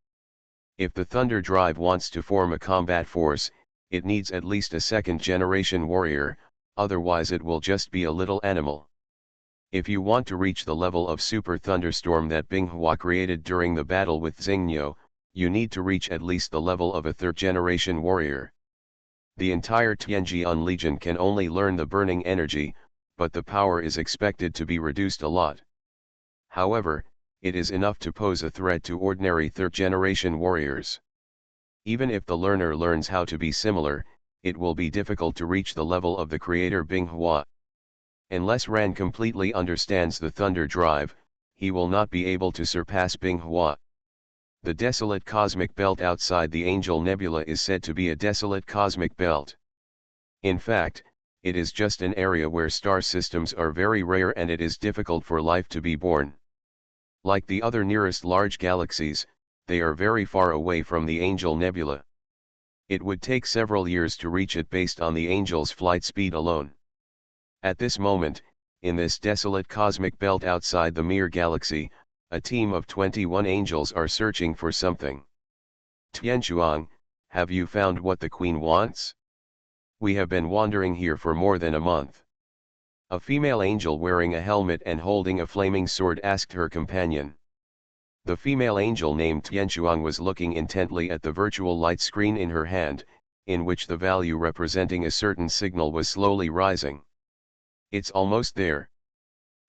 [SPEAKER 1] If the Thunder Drive wants to form a combat force, it needs at least a second-generation warrior, otherwise it will just be a little animal. If you want to reach the level of Super Thunderstorm that Binghua created during the battle with Xingniu, you need to reach at least the level of a third-generation warrior. The entire Tianjian Legion can only learn the burning energy, but the power is expected to be reduced a lot. However, it is enough to pose a threat to ordinary third-generation warriors. Even if the learner learns how to be similar, it will be difficult to reach the level of the creator Binghua. Unless Ran completely understands the Thunder Drive, he will not be able to surpass Binghua. The desolate cosmic belt outside the Angel Nebula is said to be a desolate cosmic belt. In fact, it is just an area where star systems are very rare and it is difficult for life to be born. Like the other nearest large galaxies, they are very far away from the Angel Nebula. It would take several years to reach it based on the Angel's flight speed alone. At this moment, in this desolate cosmic belt outside the Mir galaxy, a team of 21 angels are searching for something. Tianchuang, have you found what the Queen wants? We have been wandering here for more than a month. A female angel wearing a helmet and holding a flaming sword asked her companion. The female angel named Tianchuang was looking intently at the virtual light screen in her hand, in which the value representing a certain signal was slowly rising. It's almost there.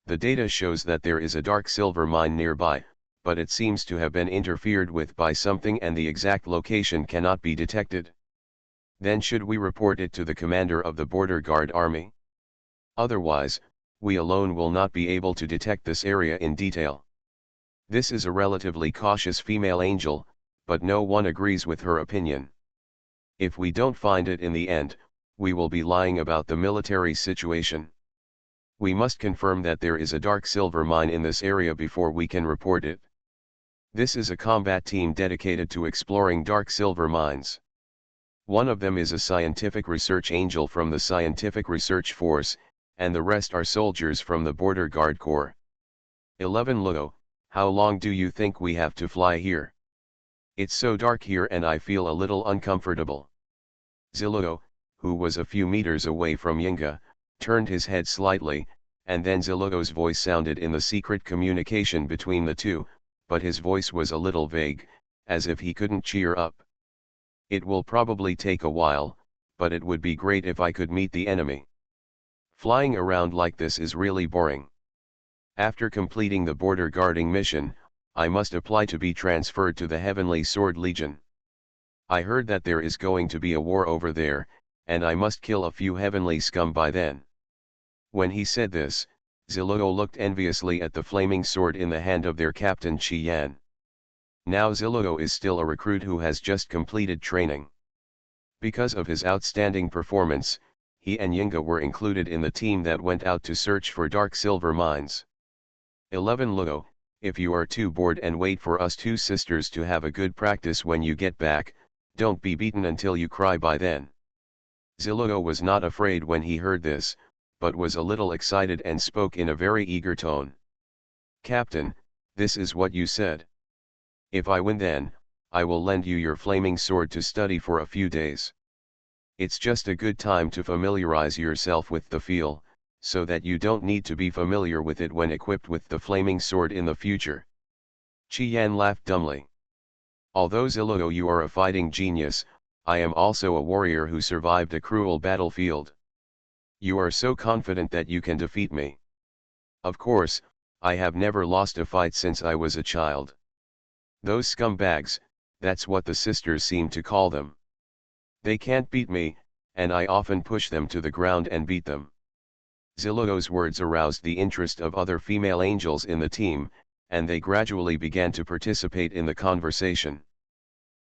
[SPEAKER 1] The data shows that there is a dark silver mine nearby, but it seems to have been interfered with by something and the exact location cannot be detected. Then should we report it to the commander of the border guard army? Otherwise, we alone will not be able to detect this area in detail. This is a relatively cautious female angel, but no one agrees with her opinion. If we don't find it in the end, we will be lying about the military situation. We must confirm that there is a dark silver mine in this area before we can report it. This is a combat team dedicated to exploring dark silver mines. One of them is a scientific research angel from the Scientific Research Force, and the rest are soldiers from the Border Guard Corps. 11 Luo, how long do you think we have to fly here? It's so dark here and I feel a little uncomfortable. Ziluo, who was a few meters away from Yinga, turned his head slightly, and then Ziluo's voice sounded in the secret communication between the two, but his voice was a little vague, as if he couldn't cheer up. It will probably take a while, but it would be great if I could meet the enemy. Flying around like this is really boring. After completing the border guarding mission, I must apply to be transferred to the Heavenly Sword Legion. I heard that there is going to be a war over there, and I must kill a few heavenly scum by then. When he said this, Ziluo looked enviously at the flaming sword in the hand of their captain Qi Yan. Now Ziluo is still a recruit who has just completed training. Because of his outstanding performance, he and Yinga were included in the team that went out to search for dark silver mines. 11 Luo, if you are too bored and wait for us two sisters to have a good practice when you get back, don't be beaten until you cry by then. Ziluo was not afraid when he heard this, but was a little excited and spoke in a very eager tone. Captain, this is what you said. If I win then, I will lend you your flaming sword to study for a few days. It's just a good time to familiarize yourself with the feel, so that you don't need to be familiar with it when equipped with the flaming sword in the future. Qi Yan laughed dumbly. Although Ziluo, you are a fighting genius, I am also a warrior who survived a cruel battlefield. You are so confident that you can defeat me. Of course, I have never lost a fight since I was a child. Those scumbags, that's what the sisters seem to call them. They can't beat me, and I often push them to the ground and beat them. Ziluo's words aroused the interest of other female angels in the team, and they gradually began to participate in the conversation.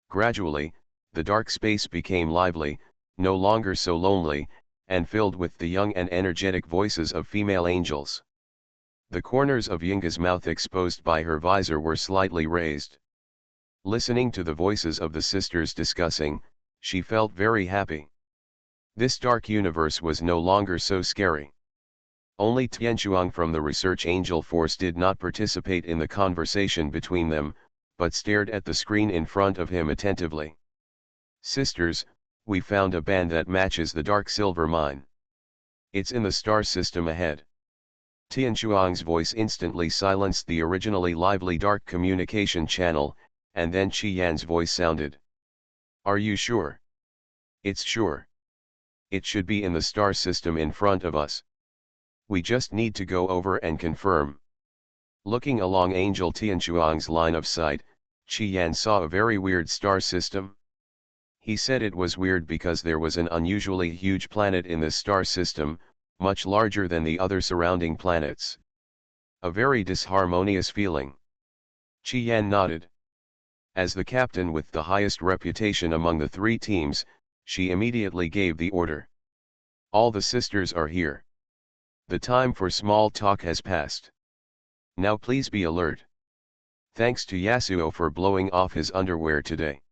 [SPEAKER 1] Gradually, the dark space became lively, no longer so lonely, and filled with the young and energetic voices of female angels. The corners of Yinga's mouth exposed by her visor were slightly raised. Listening to the voices of the sisters discussing, she felt very happy. This dark universe was no longer so scary. Only Tianxuang from the Research Angel Force did not participate in the conversation between them, but stared at the screen in front of him attentively. Sisters, we found a band that matches the dark silver mine. It's in the star system ahead. Tianxuang's voice instantly silenced the originally lively dark communication channel, and then Qi Yan's voice sounded. Are you sure? It's sure. It should be in the star system in front of us. We just need to go over and confirm. Looking along Angel Tianxuang's line of sight, Qi Yan saw a very weird star system. He said it was weird because there was an unusually huge planet in this star system, much larger than the other surrounding planets. A very disharmonious feeling. Qi Yan nodded. As the captain with the highest reputation among the three teams, she immediately gave the order. All the sisters are here. The time for small talk has passed. Now please be alert. Thanks to Yasuo for blowing off his underwear today.